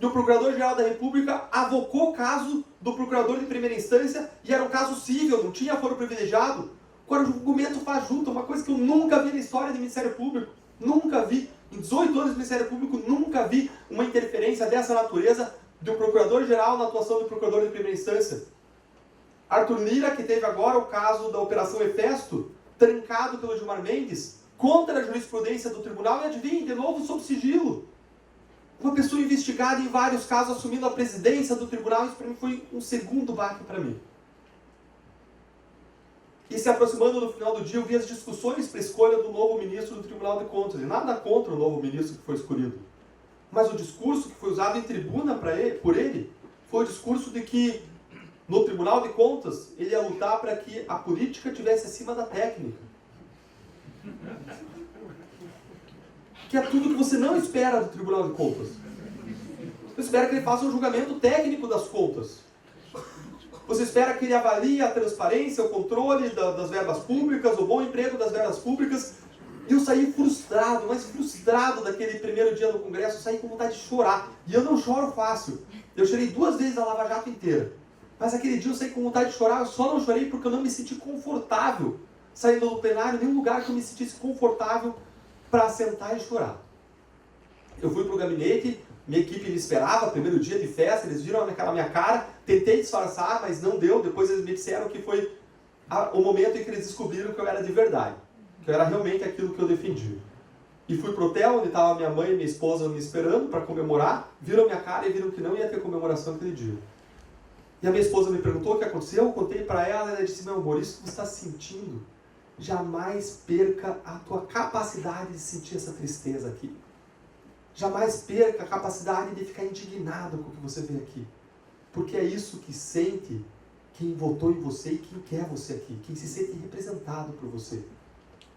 e o Procurador-Geral da República avocou o caso do Procurador de primeira instância, e era um caso cível, não tinha foro privilegiado. Agora o julgamento faz junto, uma coisa que eu nunca vi na história do Ministério Público. Nunca vi. Em 18 anos do Ministério Público, nunca vi uma interferência dessa natureza de um Procurador-Geral na atuação do Procurador de primeira instância. Arthur Lira, que teve agora o caso da Operação Hefesto, trancado pelo Gilmar Mendes, contra a jurisprudência do tribunal, e adivinha, de novo sob sigilo. Uma pessoa investigada em vários casos, assumindo a presidência do tribunal, isso para mim foi um segundo baque para mim. E se aproximando no final do dia, eu vi as discussões para a escolha do novo ministro do Tribunal de Contas. E nada contra o novo ministro que foi escolhido. Mas o discurso que foi usado em tribuna por ele foi o discurso de que no Tribunal de Contas ele ia lutar para que a política estivesse acima da técnica. Que é tudo que você não espera do Tribunal de Contas. Você espera que ele faça um julgamento técnico das contas. Você espera que ele avalie a transparência, o controle das verbas públicas, o bom emprego das verbas públicas. E eu saí frustrado, mas frustrado daquele primeiro dia no Congresso, eu saí com vontade de chorar. E eu não choro fácil. Eu chorei 2 vezes a Lava Jato inteira. Mas aquele dia eu saí com vontade de chorar, eu só não chorei porque eu não me senti confortável saindo do plenário, nenhum lugar que eu me sentisse confortável para sentar e chorar. Eu fui para o gabinete, minha equipe me esperava, primeiro dia de festa, eles viram aquela minha cara, tentei disfarçar, mas não deu. Depois eles me disseram que foi o momento em que eles descobriram que eu era de verdade, que eu era realmente aquilo que eu defendia. E fui pro hotel, onde estava minha mãe e minha esposa me esperando para comemorar, viram minha cara e viram que não ia ter comemoração aquele dia. E a minha esposa me perguntou o que aconteceu, eu contei para ela, e ela disse: meu amor, isso que você está sentindo, jamais perca a tua capacidade de sentir essa tristeza aqui. Jamais perca a capacidade de ficar indignado com o que você vê aqui. Porque é isso que sente quem votou em você e quem quer você aqui, quem se sente representado por você.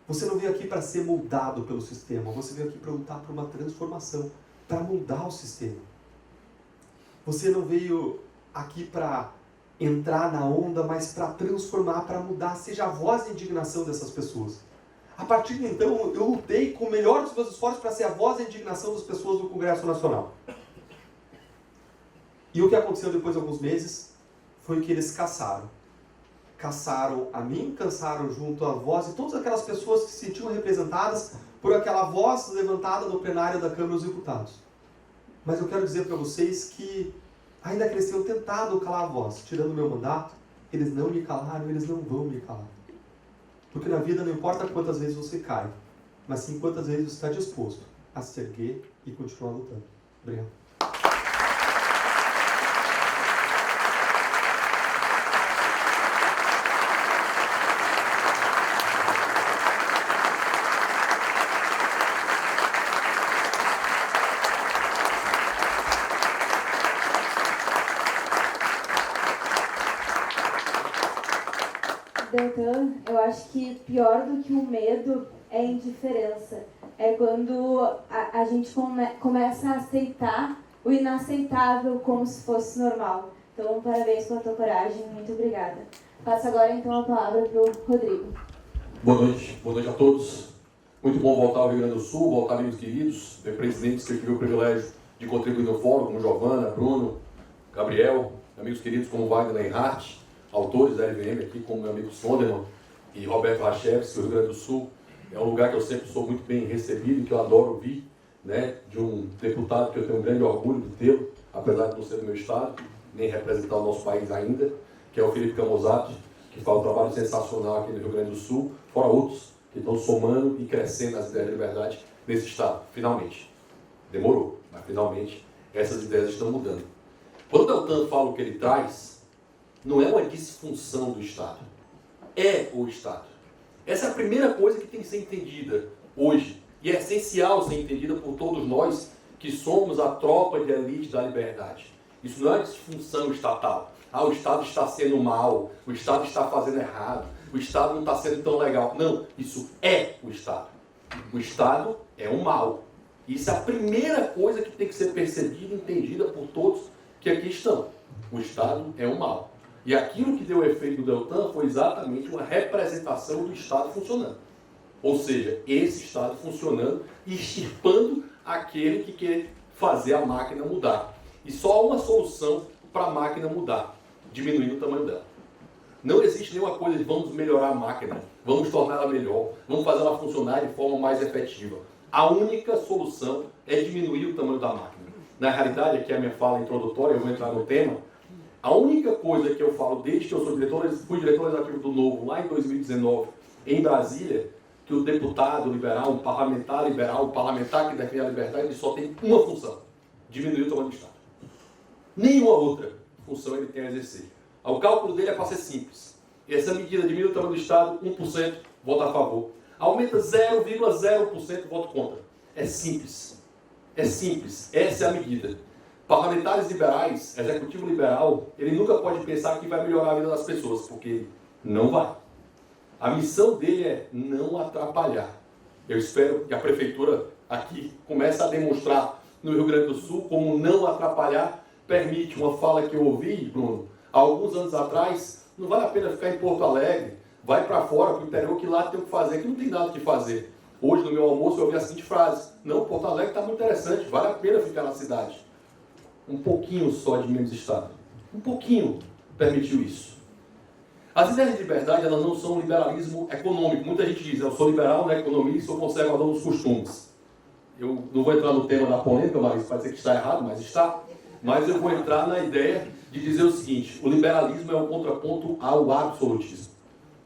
Você não veio aqui para ser moldado pelo sistema, você veio aqui para lutar por uma transformação, para mudar o sistema. Você não veio aqui para entrar na onda, mas para transformar, para mudar, seja a voz de indignação dessas pessoas. A partir de então, eu lutei com o melhor dos meus esforços para ser a voz de indignação das pessoas do Congresso Nacional. E o que aconteceu depois de alguns meses foi que eles caçaram. Caçaram a mim, caçaram junto a voz de todas aquelas pessoas que se sentiam representadas por aquela voz levantada no plenário da Câmara dos Deputados. Mas eu quero dizer para vocês que, ainda que eles tenham tentado calar a voz, tirando o meu mandato, eles não me calaram, eles não vão me calar. Porque na vida não importa quantas vezes você cai, mas sim quantas vezes você está disposto a se erguer e continuar lutando. Obrigado. Deltan, eu acho que pior do que o medo é a indiferença. É quando a gente começa a aceitar o inaceitável como se fosse normal. Então, parabéns pela tua coragem, muito obrigada. Passo agora, então, a palavra para o Rodrigo. Boa noite a todos. Muito bom voltar ao Rio Grande do Sul, voltar, amigos queridos, presidentes que eu tive o privilégio de contribuir no fórum, como Giovana, Bruno, Gabriel, amigos queridos como Wagner Reinhardt, autores da LVM aqui, como meu amigo Sonderman e Roberto Lachevski, do Rio Grande do Sul. É um lugar que eu sempre sou muito bem recebido e que eu adoro ouvir, né, de um deputado que eu tenho um grande orgulho de tê-lo, apesar de não ser do meu estado, nem representar o nosso país ainda, que é o Felipe Camosati, que faz um trabalho sensacional aqui no Rio Grande do Sul, fora outros que estão somando e crescendo as ideias de liberdade nesse estado, finalmente. Demorou, mas finalmente essas ideias estão mudando. Quando o Deltan fala o que ele traz, não é uma disfunção do Estado, é o Estado. Essa é a primeira coisa que tem que ser entendida hoje, e é essencial ser entendida por todos nós que somos a tropa de elite da liberdade. Isso não é disfunção estatal. Ah, o Estado está sendo mal, o Estado está fazendo errado, o Estado não está sendo tão legal. Não, isso é o Estado. O Estado é um mal. Isso é a primeira coisa que tem que ser percebida e entendida por todos que aqui estão. O Estado é um mal. E aquilo que deu o efeito do Deltan foi exatamente uma representação do Estado funcionando. Ou seja, esse Estado funcionando e extirpando aquele que quer fazer a máquina mudar. E só há uma solução para a máquina mudar, diminuindo o tamanho dela. Não existe nenhuma coisa de vamos melhorar a máquina, vamos torná-la melhor, vamos fazer ela funcionar de forma mais efetiva. A única solução é diminuir o tamanho da máquina. Na realidade, aqui é a minha fala introdutória, eu vou entrar no tema. A única coisa que eu falo desde que eu sou diretor, fui diretor executivo do Novo lá em 2019 em Brasília que o deputado liberal, o parlamentar que defende a liberdade, ele só tem uma função: diminuir o tamanho do Estado. Nenhuma outra função ele tem a exercer. O cálculo dele é para ser simples. Essa medida diminui o tamanho do Estado, 1%, vota a favor. Aumenta 0,0%, voto contra. É simples. É simples. Essa é a medida. Parlamentares liberais, executivo liberal, ele nunca pode pensar que vai melhorar a vida das pessoas, porque não vai. A missão dele é não atrapalhar. Eu espero que a prefeitura aqui comece a demonstrar no Rio Grande do Sul como não atrapalhar permite. Uma fala que eu ouvi, Bruno, há alguns anos atrás: não vale a pena ficar em Porto Alegre, vai para fora, para o interior, que lá tem o que fazer, que não tem nada o que fazer. Hoje, no meu almoço, eu ouvi a seguinte frase: não, Porto Alegre está muito interessante, vale a pena ficar na cidade. Um pouquinho só de menos Estado. Um pouquinho permitiu isso. As ideias de liberdade, elas não são um liberalismo econômico. Muita gente diz: eu sou liberal na economia e sou conservador nos costumes. Eu não vou entrar no tema da polêmica, mas pode ser que está errado, mas está. Mas eu vou entrar na ideia de dizer o seguinte: o liberalismo é um contraponto ao absolutismo.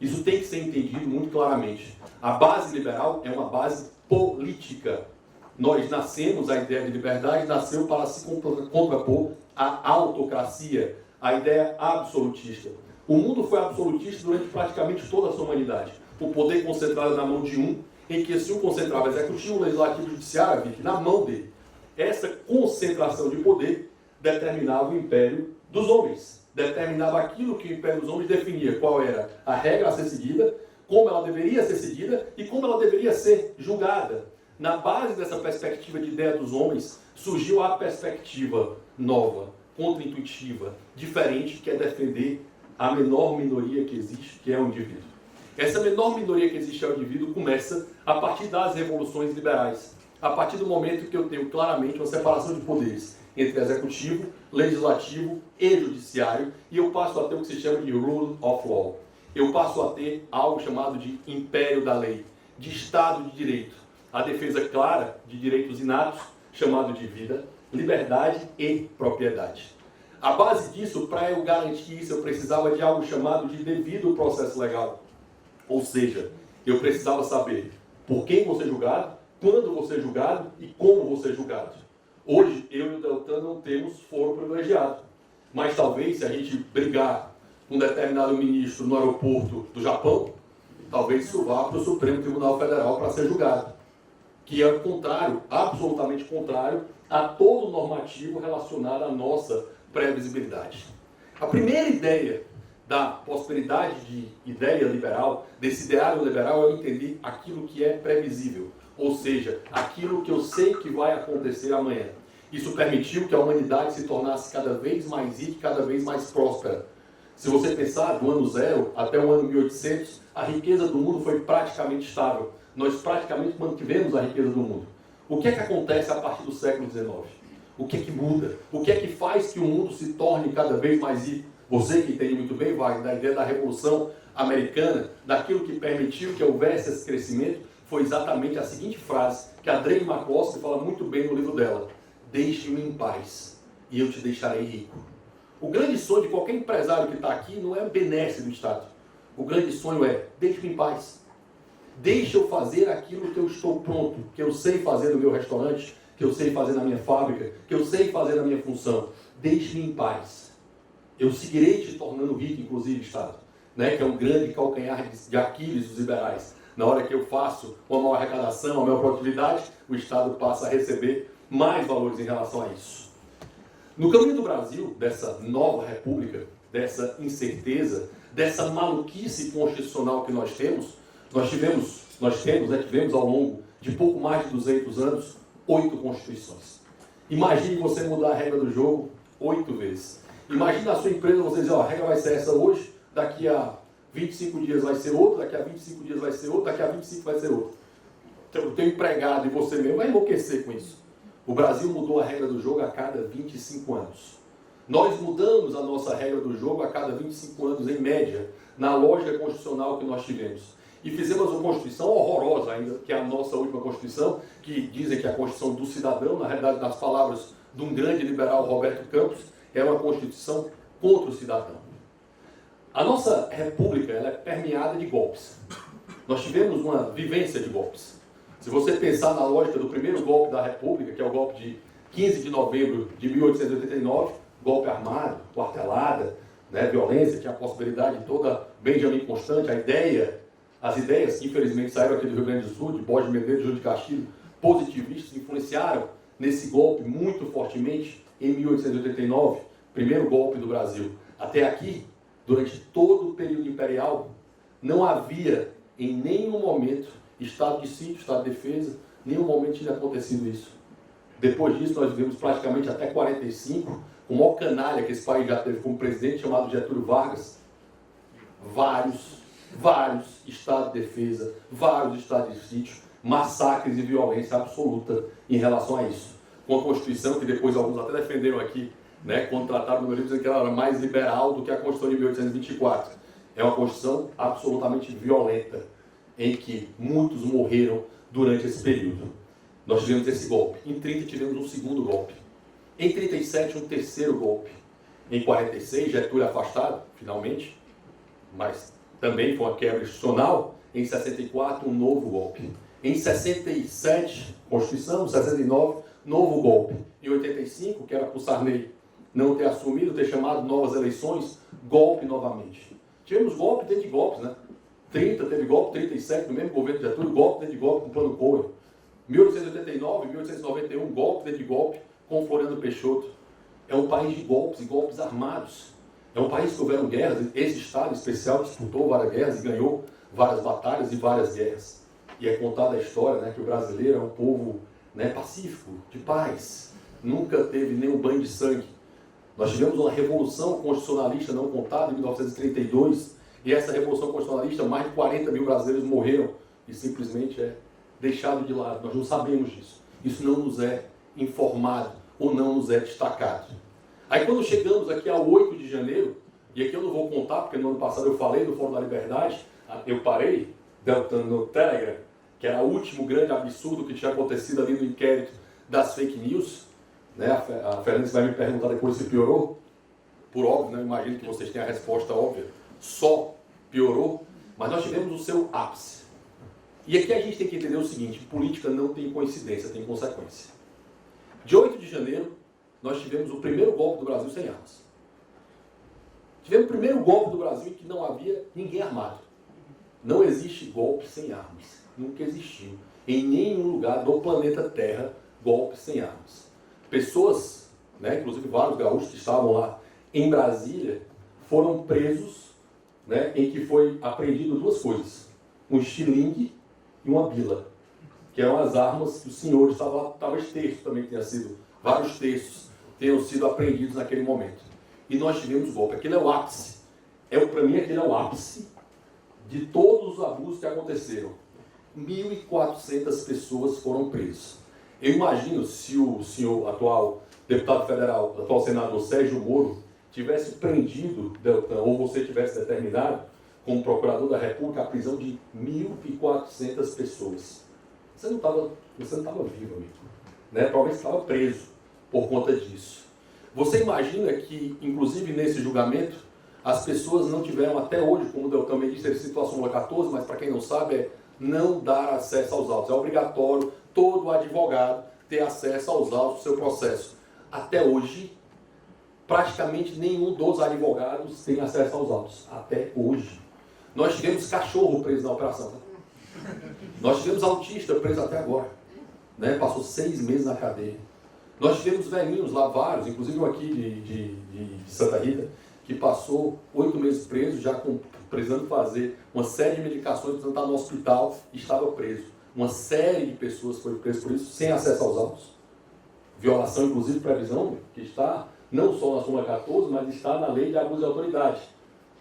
Isso tem que ser entendido muito claramente. A base liberal é uma base política. Nós nascemos, a ideia de liberdade nasceu para se contrapor à autocracia, à ideia absolutista. O mundo foi absolutista durante praticamente toda a sua humanidade. O poder concentrado na mão de um, em que esse um concentrava executivo, legislativo e judiciário, na mão dele. Essa concentração de poder determinava o império dos homens. Determinava aquilo que o império dos homens definia, qual era a regra a ser seguida, como ela deveria ser seguida e como ela deveria ser julgada. Na base dessa perspectiva de ideia dos homens, surgiu a perspectiva nova, contra-intuitiva, diferente, que é defender a menor minoria que existe, que é o indivíduo. Essa menor minoria que existe, é o indivíduo, começa a partir das revoluções liberais. A partir do momento que eu tenho claramente uma separação de poderes entre executivo, legislativo e judiciário, e eu passo a ter o que se chama de rule of law. Eu passo a ter algo chamado de império da lei, de Estado de Direito. A defesa clara de direitos inatos, chamado de vida, liberdade e propriedade. A base disso, para eu garantir isso, eu precisava de algo chamado de devido processo legal. Ou seja, eu precisava saber por quem vou ser julgado, quando vou ser julgado e como vou ser julgado. Hoje, eu e o Deltan não temos foro privilegiado. Mas talvez, se a gente brigar com um determinado ministro no aeroporto do Japão, talvez isso vá para o Supremo Tribunal Federal para ser julgado. Que é contrário, absolutamente contrário, a todo normativo relacionado à nossa previsibilidade. A primeira ideia da prosperidade de ideia liberal, desse ideário liberal, é eu entender aquilo que é previsível, ou seja, aquilo que eu sei que vai acontecer amanhã. Isso permitiu que a humanidade se tornasse cada vez mais rica e cada vez mais próspera. Se você pensar, do ano 0 até o ano 1800, a riqueza do mundo foi praticamente estável. Nós praticamente mantivemos a riqueza do mundo. O que é que acontece a partir do século XIX? O que é que muda? O que é que faz que o mundo se torne cada vez mais rico? Você que entende muito bem, vai da ideia da Revolução Americana, daquilo que permitiu que houvesse esse crescimento, foi exatamente a seguinte frase, que a Drake McCloskey fala muito bem no livro dela: deixe-me em paz e eu te deixarei rico. O grande sonho de qualquer empresário que está aqui não é a benesse do Estado. O grande sonho é: deixe-me em paz. Deixa eu fazer aquilo que eu estou pronto, que eu sei fazer no meu restaurante, que eu sei fazer na minha fábrica, que eu sei fazer na minha função. Deixe-me em paz. Eu seguirei te tornando rico, inclusive, Estado, né? Que é um grande calcanhar de Aquiles dos liberais. Na hora que eu faço uma maior arrecadação, uma maior produtividade, o Estado passa a receber mais valores em relação a isso. No caminho do Brasil, dessa nova república, dessa incerteza, dessa maluquice constitucional que nós tivemos ao longo de pouco mais de 200 anos, 8 constituições. Imagine você mudar a regra do jogo 8 vezes. Imagine a sua empresa, você dizer: ó, a regra vai ser essa hoje, daqui a 25 dias vai ser outra, daqui a 25 dias vai ser outra, daqui a 25 vai ser outra. O teu empregado e você mesmo vai enlouquecer com isso. O Brasil mudou a regra do jogo a cada 25 anos. Nós mudamos a nossa regra do jogo a cada 25 anos, em média, na lógica constitucional que nós tivemos. E fizemos uma Constituição horrorosa ainda, que é a nossa última Constituição, que dizem que é a Constituição do cidadão, na realidade, nas palavras de um grande liberal, Roberto Campos, é uma Constituição contra o cidadão. A nossa república, ela é permeada de golpes. Nós tivemos uma vivência de golpes. Se você pensar na lógica do primeiro golpe da República, que é o golpe de 15 de novembro de 1889, golpe armado, quartelada, né, violência, tinha a possibilidade de toda Benjamin Constant, as ideias que infelizmente saíram aqui do Rio Grande do Sul, de Borges de Medeiros, Júlio de Castilho, positivistas, influenciaram nesse golpe muito fortemente em 1889, primeiro golpe do Brasil. Até aqui, durante todo o período imperial, não havia em nenhum momento estado de sítio, estado de defesa, nenhum momento tinha acontecido isso. Depois disso, nós vivemos praticamente até 45, o maior canalha que esse país já teve como presidente, chamado Getúlio Vargas, vários estados de defesa, vários estados de sítio, massacres e violência absoluta em relação a isso. Com a Constituição, que depois alguns até defenderam aqui, né, quando trataram no meu livro, dizendo que ela era mais liberal do que a Constituição de 1824. É uma Constituição absolutamente violenta, em que muitos morreram durante esse período. Nós tivemos esse golpe. Em 30 tivemos um segundo golpe. Em 37, um terceiro golpe. Em 46, Getúlio afastado, finalmente, mas também foi uma quebra institucional. Em 64, um novo golpe. Em 67, Constituição. 69, novo golpe. Em 85, que era para o Sarney não ter assumido, ter chamado novas eleições, golpe novamente. Tivemos golpe dentro de golpes, né? 30 teve golpe, 37 no mesmo governo de Getúlio, golpe dentro de golpe com o Plano Collor. 1889, 1891, golpe dentro de golpe com Floriano Peixoto. É um país de golpes e golpes armados. É um país que houveram guerras, esse Estado especial disputou várias guerras e ganhou várias batalhas e várias guerras. E é contada a história, né, que o brasileiro é um povo, né, pacífico, de paz, nunca teve nenhum banho de sangue. Nós tivemos uma revolução constitucionalista não contada em 1932, e essa revolução constitucionalista, mais de 40 mil brasileiros morreram e simplesmente é deixado de lado. Nós não sabemos disso. Isso não nos é informado ou não nos é destacado. Aí quando chegamos aqui ao 8 de janeiro, e aqui eu não vou contar, porque no ano passado eu falei no Fórum da Liberdade, eu parei no Telegram, que era o último grande absurdo que tinha acontecido ali no inquérito das fake news. Né? A Fernandes vai me perguntar depois se piorou. Por óbvio, né? Imagino que vocês tenham a resposta óbvia. Só piorou, mas nós tivemos o seu ápice. E aqui a gente tem que entender o seguinte: política não tem coincidência, tem consequência. De 8 de janeiro, nós tivemos o primeiro golpe do Brasil sem armas. Tivemos o primeiro golpe do Brasil em que não havia ninguém armado. Não existe golpe sem armas. Nunca existiu. Em nenhum lugar do planeta Terra, golpe sem armas. Pessoas, né, inclusive vários gaúchos que estavam lá em Brasília, foram presos, né, em que foi apreendido duas coisas: um estilingue e uma bila, que eram as armas que os senhores estavam terços também, que tinha sido, vários terços tenham sido apreendidos naquele momento. E nós tivemos golpe. Aquele é o ápice. Para mim, aquele é o ápice de todos os abusos que aconteceram. 1.400 pessoas foram presas. Eu imagino se o senhor atual deputado federal, atual senador Sérgio Moro, tivesse prendido Deltan, ou você tivesse determinado, como procurador da República, a prisão de 1.400 pessoas. Você não estava vivo, amigo. Né? Provavelmente estava preso por conta disso. Você imagina que, inclusive nesse julgamento, as pessoas não tiveram até hoje, como o Deltan me disse, ele citou a súmula 14, mas para quem não sabe, é não dar acesso aos autos. É obrigatório todo advogado ter acesso aos autos do seu processo. Até hoje, praticamente nenhum dos advogados tem acesso aos autos. Até hoje. Nós tivemos cachorro preso na operação. Nós tivemos autista preso até agora. Né? Passou 6 meses na cadeia. Nós tivemos velhinhos lá, vários, inclusive um aqui de Santa Rita, que passou 8 meses preso, já precisando fazer uma série de medicações, precisando estar no hospital, e estava preso. Uma série de pessoas foi preso por isso, sem acesso aos autos. Violação, inclusive, previsão, que está não só na súmula 14, mas está na lei de abuso de autoridade.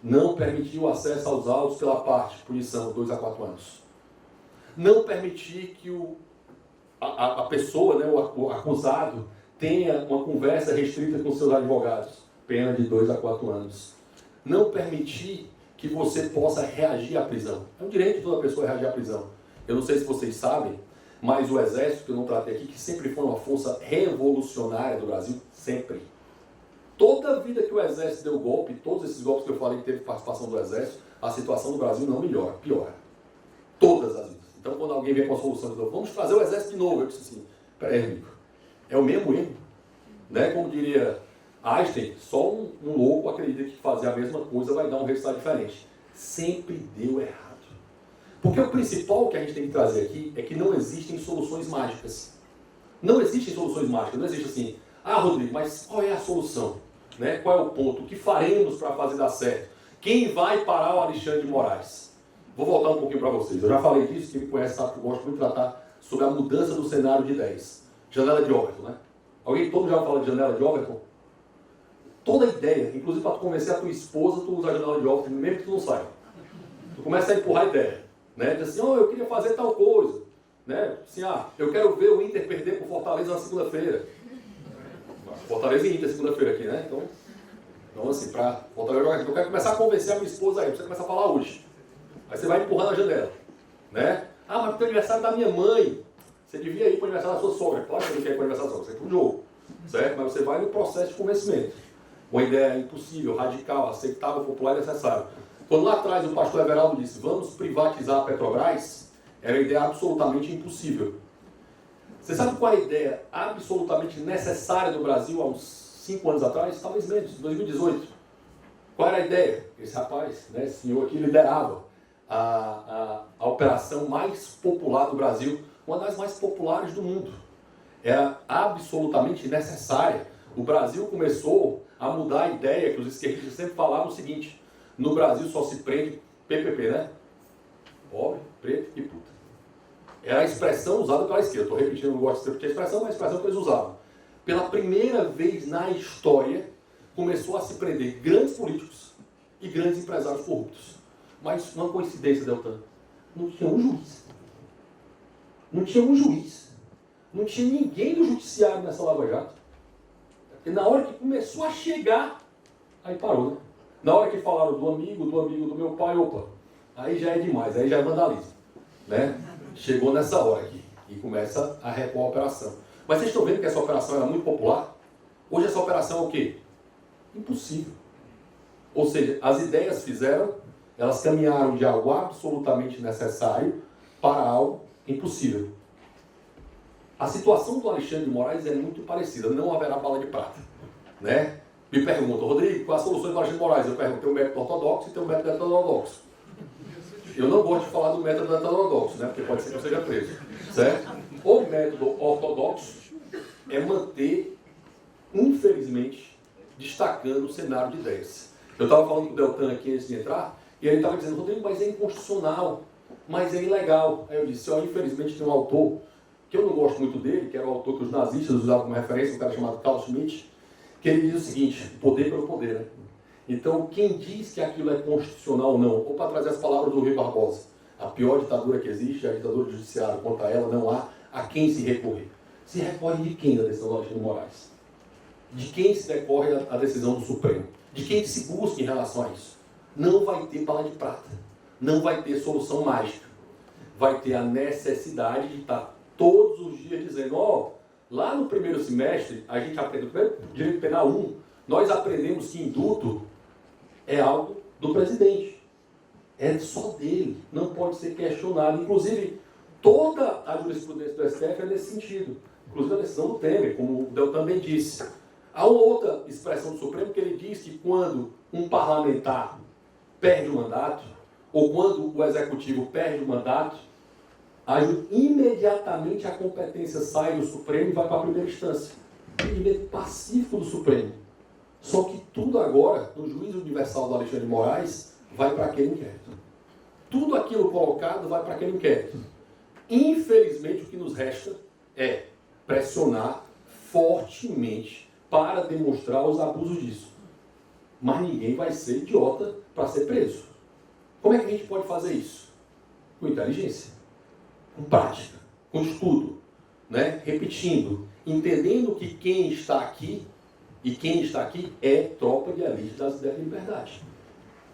Não permitiu acesso aos autos pela parte, punição, 2 a 4 anos. Não permitir que a pessoa, né, o acusado, tenha uma conversa restrita com seus advogados, pena de 2 a 4 anos. Não permitir que você possa reagir à prisão. É um direito de toda pessoa reagir à prisão. Eu não sei se vocês sabem, mas o Exército, que eu não tratei aqui, que sempre foi uma força revolucionária do Brasil, sempre. Toda a vida que o Exército deu golpe, todos esses golpes que eu falei que teve participação do Exército, a situação do Brasil não melhora, piora. todas as vezes. Então, quando alguém vem com a solução, diz, vamos trazer o exército de novo, eu disse assim, peraí, amigo, é o mesmo erro. Né? Como diria Einstein, só um louco acredita que fazer a mesma coisa vai dar um resultado diferente. Sempre deu errado. Porque o principal que a gente tem que trazer aqui é que não existem soluções mágicas. Não existem soluções mágicas, não existe assim, Rodrigo, mas qual é a solução? Né? Qual é o ponto? O que faremos para fazer dar certo? Quem vai parar o Alexandre de Moraes? Vou voltar um pouquinho para vocês. Eu já falei disso, quem me conhece sabe que eu gosto muito de tratar sobre a mudança do cenário de ideias. Janela de Overton, né? Todo já fala de janela de Overton? Toda ideia, inclusive para tu convencer a tua esposa, tu usa a janela de Overton, mesmo que tu não saiba. Tu começa a empurrar a ideia. Né? Diz assim, eu queria fazer tal coisa. Né? Assim, eu quero ver o Inter perder pro Fortaleza na segunda-feira. Fortaleza e Inter segunda-feira aqui, né? Então assim, para Fortaleza jogar aqui. Eu quero começar a convencer a minha esposa aí, você começa a falar hoje. Aí você vai empurrando a janela. Né? Mas porque o aniversário da minha mãe. Você devia ir para o aniversário da sua sogra. Claro que você não quer ir para o aniversário da sua sogra, você quer ir para o jogo. Certo? Mas você vai no processo de convencimento. Uma ideia impossível, radical, aceitável, popular e necessária. Quando lá atrás o pastor Everaldo disse, vamos privatizar a Petrobras, era uma ideia absolutamente impossível. Você sabe qual é a ideia absolutamente necessária no Brasil há uns 5 anos atrás? Talvez menos, 2018. Qual era a ideia? Esse rapaz, né, esse senhor aqui liderava a operação mais popular do Brasil, uma das mais populares do mundo. Era absolutamente necessária. O Brasil começou a mudar a ideia que os esquerdistas sempre falavam o seguinte, no Brasil só se prende PPP, né? Pobre, preto e puta. Era a expressão usada pela esquerda. Estou repetindo, não gosto de repetir a expressão, mas a expressão que eles usavam. Pela primeira vez na história, começou a se prender grandes políticos e grandes empresários corruptos. Mas, uma coincidência, Deltan, não tinha um juiz. Não tinha um juiz. Não tinha ninguém do judiciário nessa Lava Jato. E na hora que começou a chegar, aí parou, né? Na hora que falaram do amigo do meu pai, opa, aí já é demais, aí já é vandalismo, né? Chegou nessa hora aqui e começa a repor a operação. Mas vocês estão vendo que essa operação era muito popular? Hoje essa operação é o quê? Impossível. Ou seja, as ideias elas caminharam de algo absolutamente necessário para algo impossível. A situação do Alexandre de Moraes é muito parecida, não haverá bala de prata, né? Me perguntam, Rodrigo, qual a solução do Alexandre de Moraes? Eu pergunto, tem um método ortodoxo e tem um método heterodoxo. Eu não gosto de falar do método heterodoxo, né? Porque pode ser que eu seja preso, certo? O método ortodoxo é manter, infelizmente, destacando o cenário de ideias. Eu estava falando com o Deltan aqui antes de entrar, e ele estava dizendo, Rodrigo, mas é inconstitucional, mas é ilegal. Aí eu disse, infelizmente tem um autor, que eu não gosto muito dele, que era o autor que os nazistas usavam como referência, um cara chamado Carl Schmitt, que ele diz o seguinte, poder pelo poder, né? Então, quem diz que aquilo é constitucional ou não, ou para trazer as palavras do Rui Barbosa, a pior ditadura que existe é a ditadura judiciária, contra ela não há a quem se recorrer. Se recorre de quem da decisão do Alexandre de Moraes? De quem se recorre a decisão do Supremo? De quem se busca em relação a isso? Não vai ter bala de prata, não vai ter solução mágica, vai ter a necessidade de estar todos os dias dizendo, lá no primeiro semestre, a gente aprendeu, primeiro direito penal 1, nós aprendemos que indulto é algo do presidente. É só dele, não pode ser questionado. Inclusive, toda a jurisprudência do STF é nesse sentido. Inclusive a decisão do Temer, como o Del também disse. Há uma outra expressão do Supremo que ele diz que quando um parlamentar perde o mandato, ou quando o executivo perde o mandato, aí imediatamente a competência sai do Supremo e vai para a primeira instância. Entendimento pacífico do Supremo. Só que tudo agora, no juízo universal do Alexandre de Moraes, vai para aquele inquérito. Tudo aquilo colocado vai para aquele inquérito. Infelizmente, o que nos resta é pressionar fortemente para demonstrar os abusos disso. Mas ninguém vai ser idiota para ser preso. Como é que a gente pode fazer isso? Com inteligência, com prática, com estudo, né? Repetindo, entendendo que quem está aqui é tropa de elite das ideias de liberdade.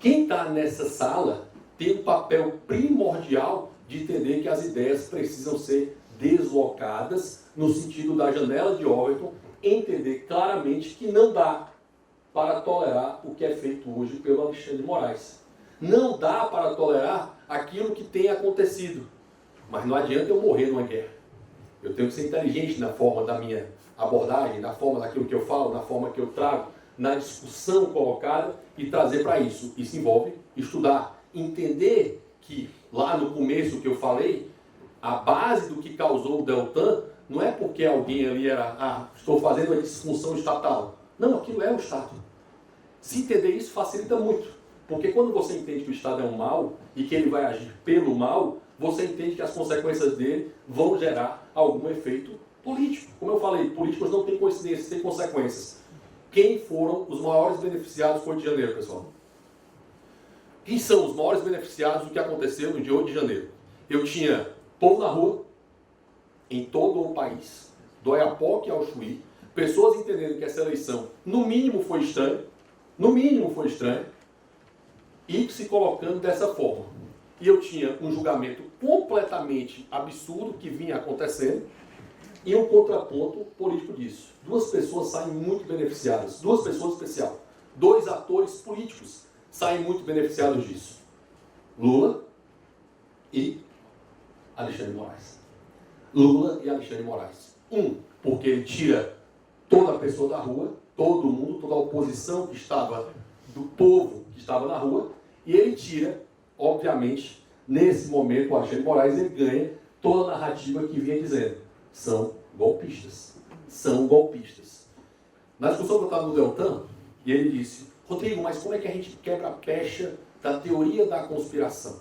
Quem está nessa sala tem um papel primordial de entender que as ideias precisam ser deslocadas no sentido da janela de Overton, entender claramente que não dá para tolerar o que é feito hoje pelo Alexandre de Moraes. Não dá para tolerar aquilo que tem acontecido. Mas não adianta eu morrer numa guerra. Eu tenho que ser inteligente na forma da minha abordagem, na forma daquilo que eu falo, na forma que eu trago, na discussão colocada e trazer para isso. Isso envolve estudar, entender que lá no começo que eu falei, a base do que causou o Deltan não é porque alguém ali era, estou fazendo uma disfunção estatal. Não, aquilo é o Estado. Se entender isso facilita muito. Porque quando você entende que o Estado é um mal e que ele vai agir pelo mal, você entende que as consequências dele vão gerar algum efeito político. Como eu falei, políticos não têm coincidências, têm consequências. Quem foram os maiores beneficiados com o 8 de janeiro, pessoal? Quem são os maiores beneficiados do que aconteceu no dia 8 de janeiro? Eu tinha povo na rua, em todo o país, do Oiapoque ao Chuí, pessoas entendendo que essa eleição, no mínimo, foi estranha, e se colocando dessa forma. E eu tinha um julgamento completamente absurdo que vinha acontecendo e um contraponto político disso. Duas pessoas saem muito beneficiadas, duas pessoas especiais, dois atores políticos saem muito beneficiados disso. Lula e Alexandre Moraes. Lula e Alexandre Moraes. Porque ele tira toda a pessoa da rua, todo mundo, toda a oposição que estava, do povo que estava na rua, e ele tira, obviamente, nesse momento, o Alexandre Moraes, ele ganha toda a narrativa que vinha dizendo, são golpistas. São golpistas. Na discussão que eu estava no Deltan, e ele disse, Rodrigo, mas como é que a gente quebra a pecha da teoria da conspiração?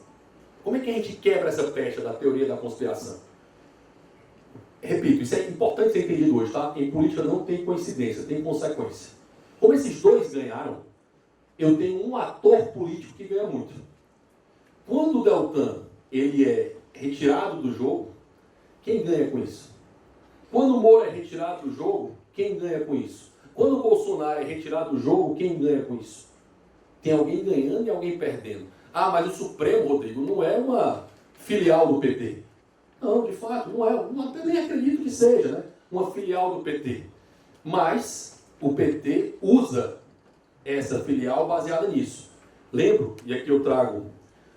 Como é que a gente quebra essa pecha da teoria da conspiração? Repito, isso é importante ser entendido hoje, tá? Em política não tem coincidência, tem consequência. Como esses dois ganharam, eu tenho um ator político que ganha muito. Quando o Deltan ele é retirado do jogo, quem ganha com isso? Quando o Moro é retirado do jogo, quem ganha com isso? Quando o Bolsonaro é retirado do jogo, quem ganha com isso? Tem alguém ganhando e alguém perdendo. Ah, mas o Supremo, Rodrigo, não é uma filial do PT. Não, de fato, não é. Eu nem acredito que seja, né? Uma filial do PT. Mas o PT usa essa filial baseada nisso. Lembro, e aqui eu trago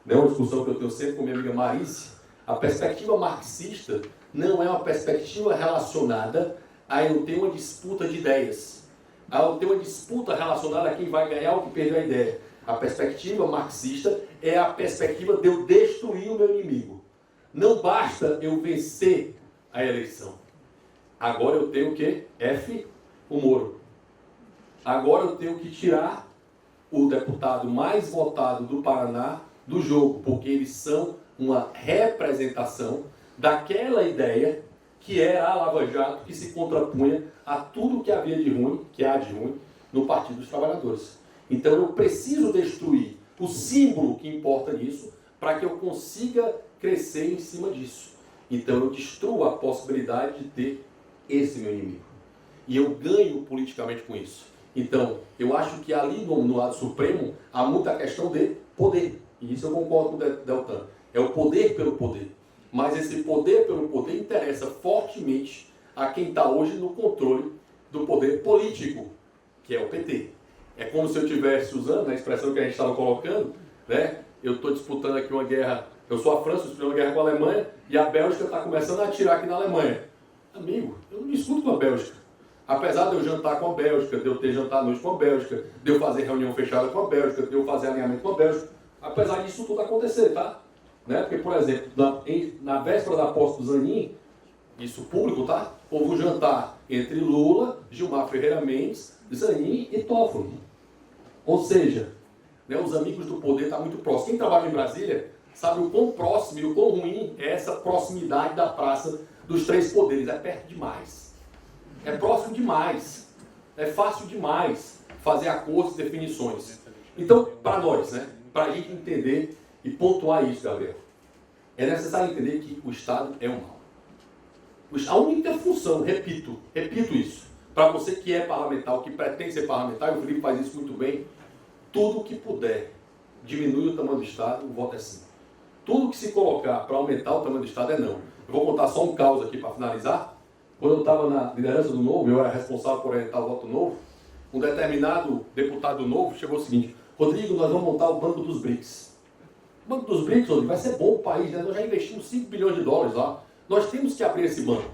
uma discussão que eu tenho sempre com minha amiga Marice, a perspectiva marxista não é uma perspectiva relacionada a eu ter uma disputa de ideias, a eu ter uma disputa relacionada a quem vai ganhar ou que perdeu a ideia. A perspectiva marxista é a perspectiva de eu destruir o meu inimigo. Não basta eu vencer a eleição. Agora eu tenho o quê? O Moro. Agora eu tenho que tirar o deputado mais votado do Paraná do jogo, porque eles são uma representação daquela ideia que era a Lava Jato, que se contrapunha a tudo que havia de ruim, que há de ruim, no Partido dos Trabalhadores. Então eu preciso destruir o símbolo que importa nisso, para que eu consiga crescer em cima disso. Então eu destruo a possibilidade de ter esse meu inimigo. E eu ganho politicamente com isso. Então, eu acho que ali no lado supremo há muita questão de poder. E isso eu concordo com o Deltan. É o poder pelo poder. Mas esse poder pelo poder interessa fortemente a quem está hoje no controle do poder político, que é o PT. É como se eu estivesse usando a expressão que a gente estava colocando, né? Eu estou disputando aqui uma guerra, eu sou a França, disputando uma guerra com a Alemanha, e a Bélgica está começando a atirar aqui na Alemanha. Amigo, eu não discuto com a Bélgica. Apesar de eu jantar com a Bélgica, de eu ter jantar à noite com a Bélgica, de eu fazer reunião fechada com a Bélgica, de eu fazer alinhamento com a Bélgica, apesar disso tudo acontecer, tá? Né? Porque, por exemplo, na véspera da posse do Zanin, isso público, tá? Houve um jantar entre Lula, Gilmar Ferreira Mendes, Zanin e Toffoli. Ou seja, né, os amigos do poder estão muito próximos. Quem trabalha em Brasília sabe o quão próximo e o quão ruim é essa proximidade da praça dos três poderes. É perto demais. É próximo demais. É fácil demais fazer acordos e definições. Então, para nós, né, para a gente entender e pontuar isso, Gabriel, é necessário entender que o Estado é um mal. A única função, repito isso, para você que é parlamentar, ou que pretende ser parlamentar, e o Felipe faz isso muito bem, tudo que puder diminuir o tamanho do Estado, o voto é sim. Tudo que se colocar para aumentar o tamanho do Estado é não. Eu vou contar só um caso aqui para finalizar. Quando eu estava na liderança do Novo, eu era responsável por orientar o voto novo, um determinado deputado novo chegou o seguinte: Rodrigo, nós vamos montar o Banco dos BRICS. O Banco dos BRICS, Rodrigo, vai ser bom para o país, né? Nós já investimos 5 bilhões de dólares lá. Nós temos que abrir esse banco.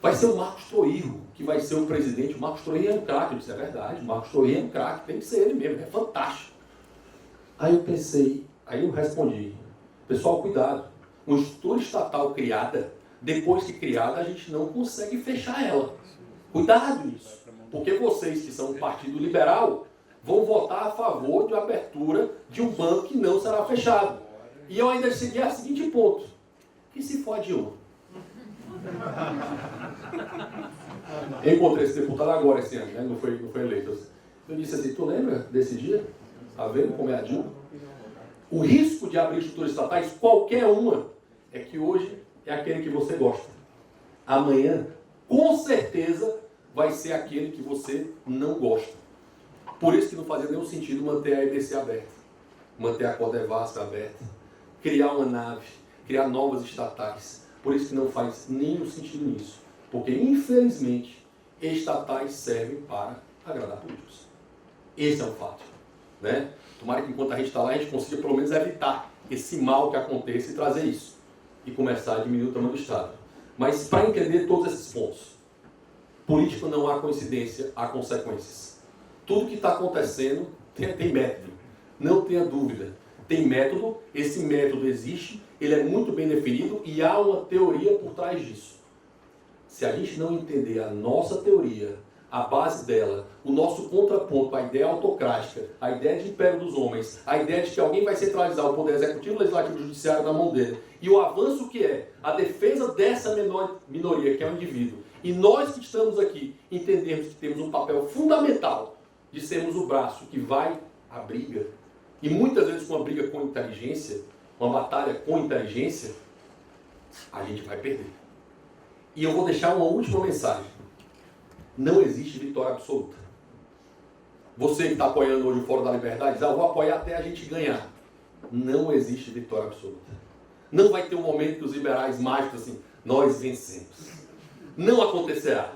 Vai ser o Marcos Troiro, que vai ser o presidente. O Marcos Troiro é um craque, eu disse, é verdade. O Marcos Troiro é um craque, tem que ser ele mesmo, é fantástico. Aí eu pensei, aí eu respondi, pessoal, cuidado. Uma estrutura estatal criada, depois que criada, a gente não consegue fechar ela. Cuidado nisso. Porque vocês que são um partido liberal vão votar a favor de abertura de um banco que não será fechado. E eu ainda cheguei ao seguinte ponto. Que se for a Dilma? Eu encontrei esse deputado agora esse ano, né? não foi eleito. Eu disse assim, tu lembra desse dia? Tá vendo como é a Dilma? O risco de abrir estruturas estatais, qualquer uma, é que hoje é aquele que você gosta. Amanhã, com certeza, vai ser aquele que você não gosta. Por isso que não fazia nenhum sentido manter a EBC aberta, manter a Codevasf aberta, criar uma nave, criar novas estatais. Por isso que não faz nenhum sentido nisso. Porque, infelizmente, estatais servem para agradar políticos. Esse é um fato. Né? Tomara que enquanto a gente está lá, a gente consiga pelo menos evitar esse mal que aconteça e trazer isso. E começar a diminuir o tamanho do Estado. Mas para entender todos esses pontos, político não há coincidência, há consequências. Tudo que está acontecendo tem método. Não tenha dúvida. Tem método, esse método existe, ele é muito bem definido e há uma teoria por trás disso. Se a gente não entender a nossa teoria, a base dela, o nosso contraponto, a ideia autocrática, a ideia de império dos homens, a ideia de que alguém vai centralizar o poder executivo, legislativo e judiciário na mão dele, e o avanço que é a defesa dessa minoria, que é o indivíduo, e nós que estamos aqui entendemos que temos um papel fundamental de sermos o braço que vai à briga, e muitas vezes uma briga com inteligência, uma batalha com inteligência, a gente vai perder. E eu vou deixar uma última mensagem. Não existe vitória absoluta. Você que está apoiando hoje o Fórum da Liberdade, diz, eu vou apoiar até a gente ganhar. Não existe vitória absoluta. Não vai ter um momento que os liberais mágicos assim, nós vencemos. Não acontecerá.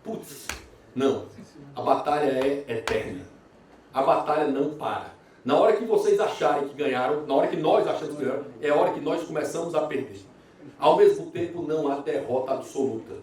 Putz, não. A batalha é eterna. A batalha não para. Na hora que vocês acharem que ganharam, na hora que nós achamos que ganharam, é a hora que nós começamos a perder. Ao mesmo tempo, não há derrota absoluta.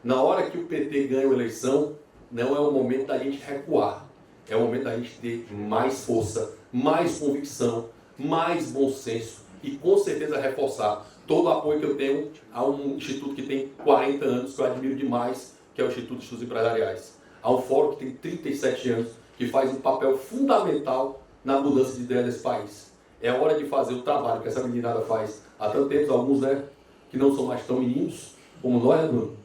Na hora que o PT ganha a eleição, não é o momento da gente recuar. É o momento da gente ter mais força, mais convicção, mais bom senso e com certeza reforçar todo o apoio que eu tenho a um instituto que tem 40 anos, que eu admiro demais, que é o Instituto de Estudos Empresariais. Há um fórum que tem 37 anos, que faz um papel fundamental na mudança de ideia desse país. É hora de fazer o trabalho que essa meninada faz há tanto tempo, alguns, né, que não são mais tão meninos como nós, né, Bruno?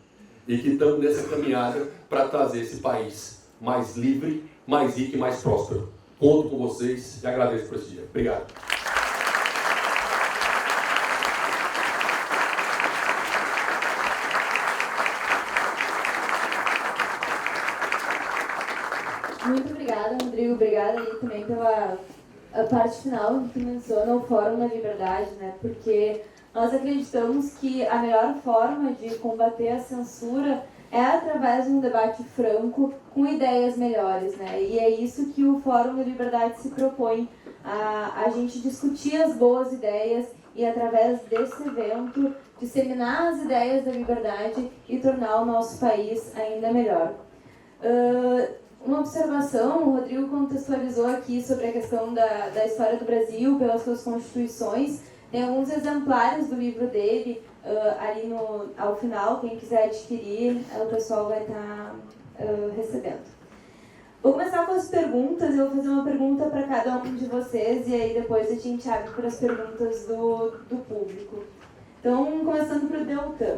E que estamos nessa caminhada para trazer esse país mais livre, mais rico e mais próspero. Conto com vocês e agradeço por esse dia. Obrigado. Muito obrigada, Rodrigo. Obrigada aí também pela a parte final que menciona o Fórum da Liberdade, né? Porque nós acreditamos que a melhor forma de combater a censura é através de um debate franco com ideias melhores, né? E é isso que o Fórum da Liberdade se propõe, a gente discutir as boas ideias e através desse evento disseminar as ideias da liberdade e tornar o nosso país ainda melhor. Uma observação, o Rodrigo contextualizou aqui sobre a questão da história do Brasil pelas suas constituições. Tem alguns exemplares do livro dele ali ao final, quem quiser adquirir, o pessoal vai estar recebendo. Vou começar com as perguntas, eu vou fazer uma pergunta para cada um de vocês e aí depois a gente abre para as perguntas do público. Então, começando para o Deltan.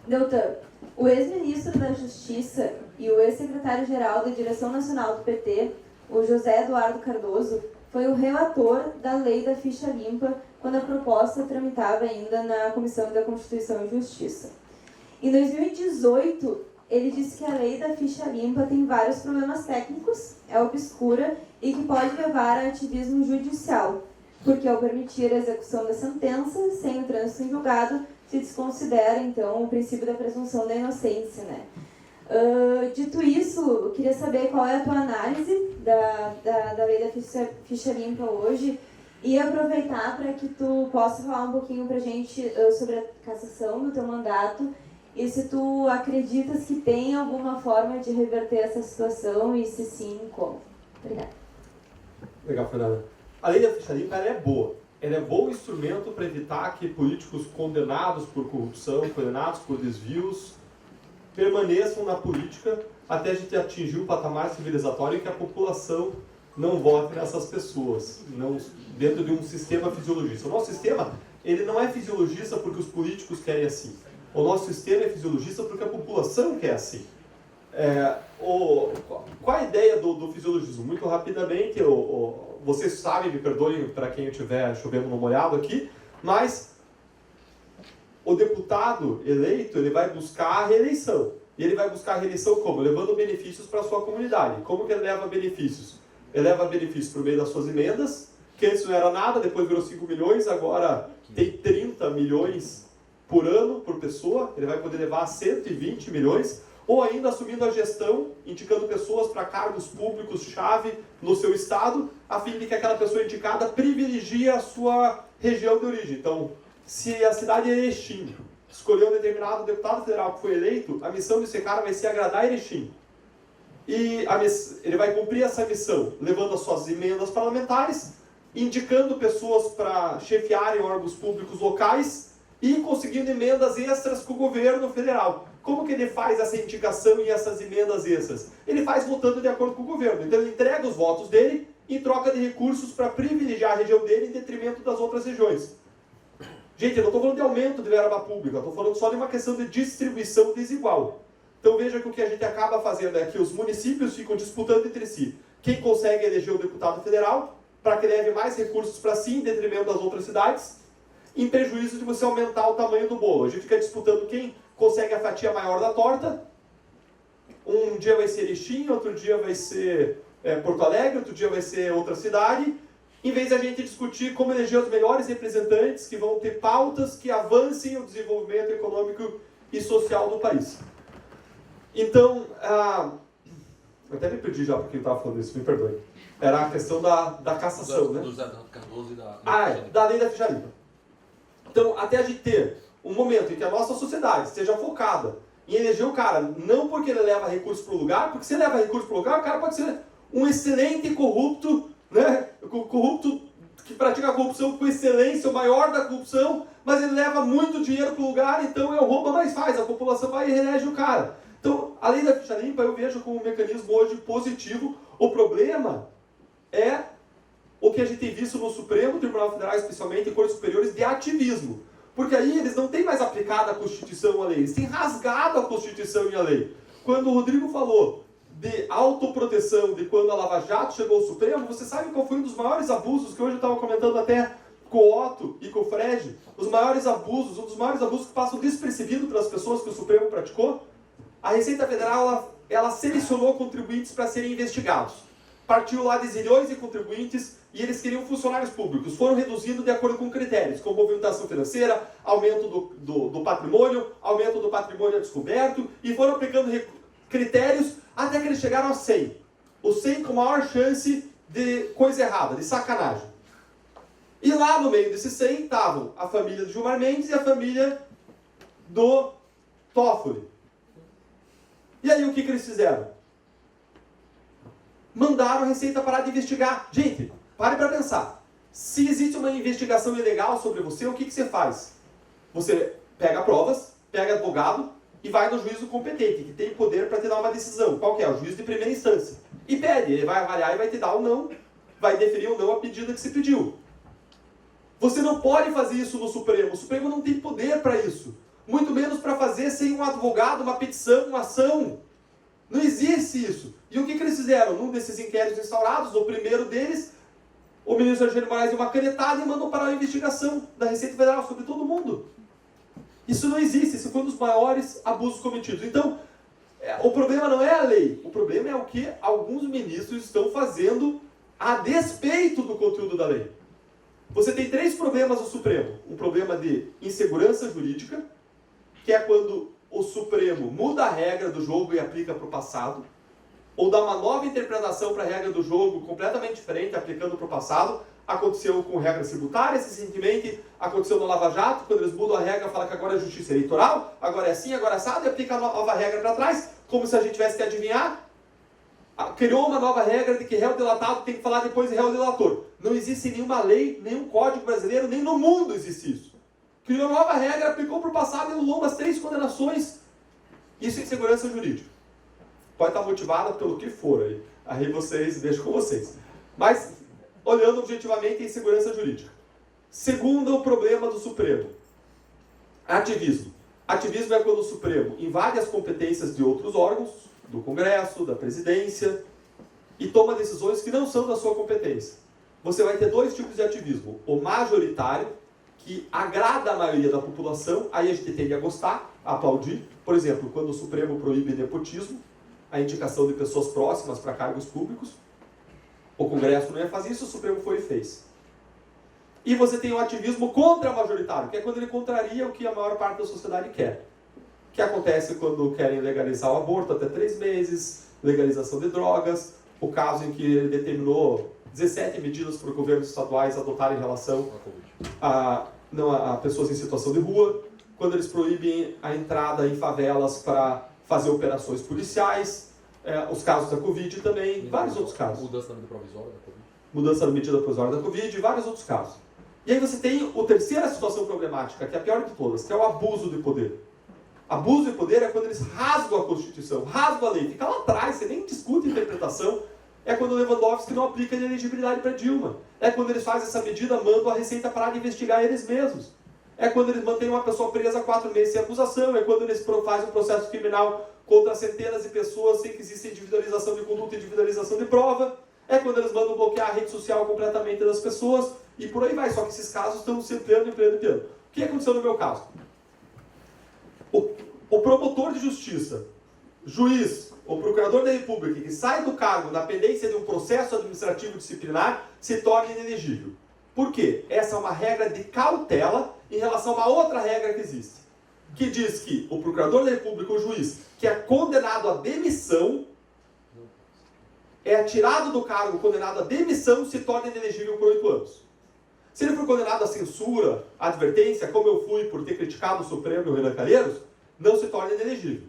Deltan, o ex-ministro da Justiça e o ex-secretário-geral da Direção Nacional do PT, o José Eduardo Cardoso, foi o relator da Lei da Ficha Limpa quando a proposta tramitava ainda na Comissão da Constituição e Justiça. Em 2018, ele disse que a Lei da Ficha Limpa tem vários problemas técnicos, é obscura e que pode levar a ativismo judicial, porque ao permitir a execução da sentença sem o trânsito em julgado, se desconsidera, então, o princípio da presunção da inocência, né? Dito isso, eu queria saber qual é a tua análise da Lei da Ficha Limpa hoje E aproveitar para que tu possa falar um pouquinho para a gente sobre a cassação do teu mandato e se tu acreditas que tem alguma forma de reverter essa situação e se sim, como. Obrigada. Legal, Fernanda. A lei da ficha limpa ela é boa. Ela é bom instrumento para evitar que políticos condenados por corrupção, condenados por desvios, permaneçam na política até a gente atingir um patamar civilizatório em que a população não vote nessas pessoas, não, dentro de um sistema fisiologista. O nosso sistema ele não é fisiologista porque os políticos querem assim. O nosso sistema é fisiologista porque a população quer assim. Qual a ideia do fisiologismo? Muito rapidamente, vocês sabem, me perdoem para quem eu estiver chovendo no molhado aqui, mas o deputado eleito ele vai buscar a reeleição. E ele vai buscar a reeleição como? Levando benefícios para a sua comunidade. Como que ele leva benefícios? Ele leva benefícios por meio das suas emendas, que antes não era nada, depois virou 5 milhões, agora tem 30 milhões por ano, por pessoa. Ele vai poder levar 120 milhões, ou ainda assumindo a gestão, indicando pessoas para cargos públicos-chave no seu estado, a fim de que aquela pessoa indicada privilegie a sua região de origem. Então, se a cidade é Erechim escolher um determinado deputado federal que foi eleito, a missão desse cara vai ser agradar Erechim. E ele vai cumprir essa missão, levando as suas emendas parlamentares, indicando pessoas para chefiarem órgãos públicos locais e conseguindo emendas extras com o governo federal. Como que ele faz essa indicação e essas emendas extras? Ele faz votando de acordo com o governo. Então ele entrega os votos dele em troca de recursos para privilegiar a região dele em detrimento das outras regiões. Gente, eu não estou falando de aumento de verba pública, estou falando só de uma questão de distribuição desigual. Então veja que o que a gente acaba fazendo é que os municípios ficam disputando entre si quem consegue eleger o deputado federal para que leve mais recursos para si em detrimento das outras cidades, em prejuízo de você aumentar o tamanho do bolo. A gente fica disputando quem consegue a fatia maior da torta. Um dia vai ser Erechim, outro dia vai ser Porto Alegre, outro dia vai ser outra cidade, em vez de a gente discutir como eleger os melhores representantes que vão ter pautas que avancem o desenvolvimento econômico e social do país. Então, eu até me perdi já porque eu estava falando isso, me perdoe. Era a questão da cassação, né? Do Zé Cardoso e da lei da ficha limpa. Então, até a gente ter um momento em que a nossa sociedade esteja focada em eleger o cara, não porque ele leva recursos para o lugar, porque se ele leva recursos para o lugar, o cara pode ser um excelente corrupto, né? Corrupto que pratica a corrupção com excelência, o maior da corrupção, mas ele leva muito dinheiro para o lugar, então é o rouba mais faz, a população vai e reelege o cara. Então, a lei da ficha limpa eu vejo como um mecanismo hoje positivo. O problema é o que a gente tem visto no Supremo Tribunal Federal, especialmente em cortes superiores, de ativismo. Porque aí eles não têm mais aplicado a Constituição e a lei, eles têm rasgado a Constituição e a lei. Quando o Rodrigo falou de autoproteção, de quando a Lava Jato chegou ao Supremo, você sabe qual foi um dos maiores abusos, que hoje eu estava comentando até com o Otto e com o Fred, um dos maiores abusos que passam despercebido pelas pessoas que o Supremo praticou? A Receita Federal, ela selecionou contribuintes para serem investigados. Partiu lá de zilhões de contribuintes e eles queriam funcionários públicos. Foram reduzindo de acordo com critérios, como movimentação financeira, aumento do patrimônio, aumento do patrimônio descoberto, e foram aplicando critérios até que eles chegaram a 100. Os 100 com maior chance de coisa errada, de sacanagem. E lá no meio desses 100 estavam a família do Gilmar Mendes e a família do Toffoli. E aí o que eles fizeram? Mandaram a Receita parar de investigar. Gente, pare para pensar. Se existe uma investigação ilegal sobre você, o que você faz? Você pega provas, pega advogado e vai no juízo competente, que tem poder para te dar uma decisão. Qual que é? O juiz de primeira instância. E pede, ele vai avaliar e vai te dar ou não, vai deferir ou não a pedida que se pediu. Você não pode fazer isso no Supremo. O Supremo não tem poder para isso. Muito menos para fazer sem um advogado, uma petição, uma ação. Não existe isso. E o que eles fizeram? Num desses inquéritos instaurados, o primeiro deles, o ministro Alexandre de Moraes deu uma canetada e mandou parar a investigação da Receita Federal sobre todo mundo. Isso não existe. Esse foi um dos maiores abusos cometidos. Então, o problema não é a lei. O problema é o que alguns ministros estão fazendo a despeito do conteúdo da lei. Você tem 3 problemas no Supremo. Um problema de insegurança jurídica, que é quando o Supremo muda a regra do jogo e aplica para o passado. ou dar uma nova interpretação para a regra do jogo completamente diferente, aplicando para o passado. Aconteceu com regras tributárias recentemente, aconteceu no Lava Jato, quando eles mudam a regra, fala que agora é justiça eleitoral, agora é assim, agora é assado, e aplica a nova regra para trás, como se a gente tivesse que adivinhar. Criou uma nova regra de que réu delatado tem que falar depois de réu delator. Não existe nenhuma lei, nenhum código brasileiro, nem no mundo existe isso. Criou nova regra, aplicou para o passado e anulou umas 3 condenações. Isso é insegurança jurídica. Pode estar motivada pelo que for aí. Aí vocês, deixo com vocês. Mas, olhando objetivamente, é insegurança jurídica. Segundo problema do Supremo. Ativismo. Ativismo é quando o Supremo invade as competências de outros órgãos, do Congresso, da Presidência, e toma decisões que não são da sua competência. Você vai ter 2 tipos de ativismo. O majoritário, que agrada a maioria da população, aí a gente tende a gostar, a aplaudir. Por exemplo, quando o Supremo proíbe nepotismo, a indicação de pessoas próximas para cargos públicos, o Congresso não ia fazer isso, o Supremo foi e fez. E você tem o ativismo contra-majoritário, que é quando ele contraria o que a maior parte da sociedade quer. Que acontece quando querem legalizar o aborto até 3 meses, legalização de drogas, o caso em que ele determinou 17 medidas para os governos estaduais adotarem em relação a pessoas em situação de rua, quando eles proíbem a entrada em favelas para fazer operações policiais, os casos da Covid também, vários outros casos. Mudança da medida provisória da Covid. Mudança da medida provisória da Covid e vários outros casos. E aí você tem a terceira situação problemática, que é a pior de todas, que é o abuso de poder. Abuso de poder é quando eles rasgam a Constituição, rasgam a lei, fica lá atrás, você nem discute a interpretação. É quando o Lewandowski não aplica a inelegibilidade para Dilma. É quando eles fazem essa medida, mandam a Receita parar de investigar eles mesmos. É quando eles mantêm uma pessoa presa 4 meses sem acusação. É quando eles fazem um processo criminal contra centenas de pessoas sem que exista individualização de conduta e individualização de prova. É quando eles mandam bloquear a rede social completamente das pessoas. E por aí vai. Só que esses casos estão se ampliando. O que aconteceu no meu caso? O promotor de justiça, juiz ou procurador da República que sai do cargo na pendência de um processo administrativo disciplinar se torna inelegível. Por quê? Essa é uma regra de cautela em relação a uma outra regra que existe, que diz que o procurador da República, o juiz, que é condenado à demissão, é tirado do cargo, condenado à demissão, se torna inelegível por 8 anos. Se ele for condenado à censura, à advertência, como eu fui por ter criticado o Supremo e o Renan Calheiros, não se torna inelegível.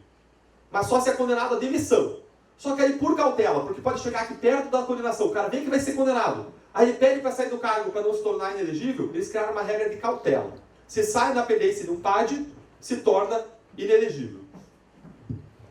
Mas só se é condenado à demissão. Só que aí por cautela, porque pode chegar aqui perto da condenação, o cara vê que vai ser condenado, aí ele pede para sair do cargo para não se tornar inelegível, eles criaram uma regra de cautela. Se sai da pendência de um PAD, se torna inelegível.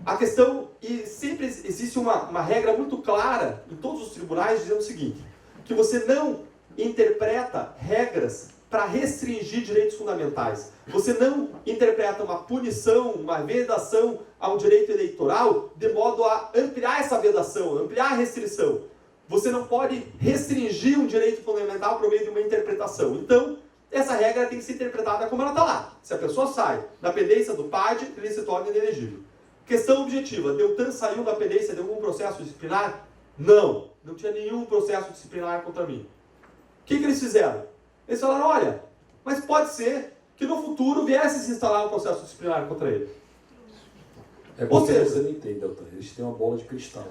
A questão, e sempre existe uma regra muito clara em todos os tribunais dizendo o seguinte, que você não interpreta regras para restringir direitos fundamentais. Você não interpreta uma punição, uma vedação a um direito eleitoral de modo a ampliar essa vedação, ampliar a restrição. Você não pode restringir um direito fundamental por meio de uma interpretação. Então, essa regra tem que ser interpretada como ela está lá. Se a pessoa sai da pendência do PAD, ele se torna inelegível. Questão objetiva, Deltan saiu da pendência de algum processo disciplinar? Não, não tinha nenhum processo disciplinar contra mim. O que eles fizeram? Eles falaram, olha, mas pode ser que no futuro viesse se instalar um processo disciplinar contra ele. É porque você não entende, Deltan. Eles têm uma bola de cristal.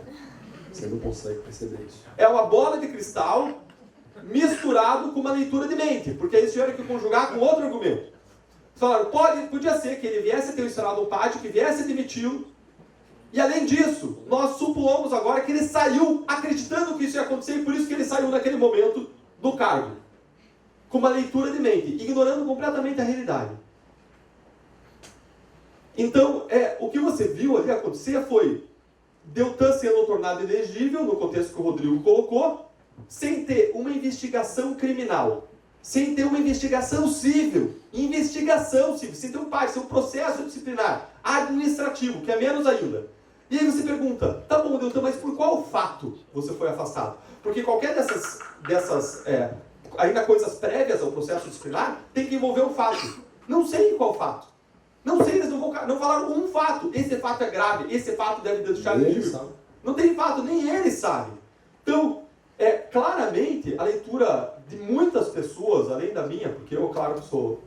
Você não consegue perceber isso. É uma bola de cristal misturado com uma leitura de mente, porque eles tiveram que conjugar com outro argumento. Falaram, podia ser que ele viesse a ter instalado um PAD, que viesse a demiti-lo, e além disso, nós supomos agora que ele saiu acreditando que isso ia acontecer, e por isso que ele saiu naquele momento do cargo. Com uma leitura de mente, ignorando completamente a realidade. Então, o que você viu ali acontecer foi Deltan sendo tornado inelegível, no contexto que o Rodrigo colocou, sem ter uma investigação criminal, sem ter uma investigação civil, sem ter um PAD, sem um processo disciplinar ainda, que é menos ainda. E aí você pergunta, tá bom, Deltan, mas por qual fato você foi afastado? Porque qualquer dessas ainda coisas prévias ao processo disciplinar, tem que envolver um fato. Não sei qual fato. Não sei, eles não falaram um fato. Esse fato é grave, esse fato deve deixar inelegível. Não tem fato, nem ele sabe. Então, claramente, a leitura de muitas pessoas, além da minha, porque eu, claro, sou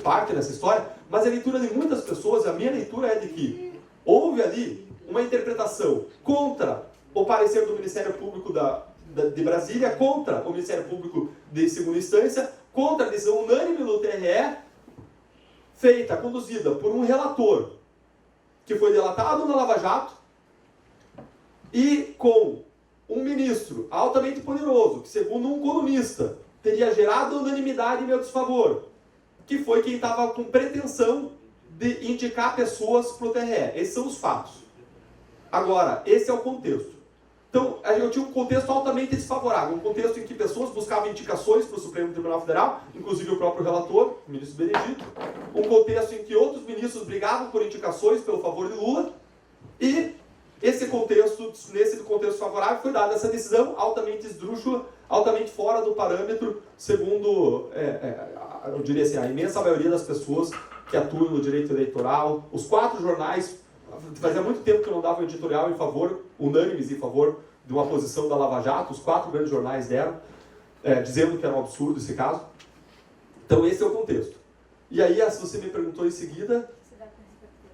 parte dessa história, mas a leitura de muitas pessoas, a minha leitura é de que houve ali uma interpretação contra o parecer do Ministério Público de Brasília contra o Ministério Público de segunda instância, contra a decisão unânime do TRE, conduzida por um relator que foi delatado na Lava Jato e com um ministro altamente poderoso, que segundo um colunista teria gerado unanimidade em meu desfavor, que foi quem estava com pretensão de indicar pessoas para o TRE. Esses são os fatos. Agora, esse é o contexto. Então, eu tinha um contexto altamente desfavorável, um contexto em que pessoas buscavam indicações para o Supremo Tribunal Federal, inclusive o próprio relator, o ministro Benedito, um contexto em que outros ministros brigavam por indicações pelo favor de Lula, e esse contexto, nesse contexto favorável, foi dada essa decisão altamente esdrúxula, altamente fora do parâmetro, segundo, eu diria assim, a imensa maioria das pessoas que atuam no direito eleitoral. Os 4 jornais, fazia muito tempo que não davam editorial em favor, unânimes em favor de uma posição da Lava Jato, os 4 grandes jornais deram, dizendo que era um absurdo esse caso. Então esse é o contexto. E aí, se você me perguntou em seguida,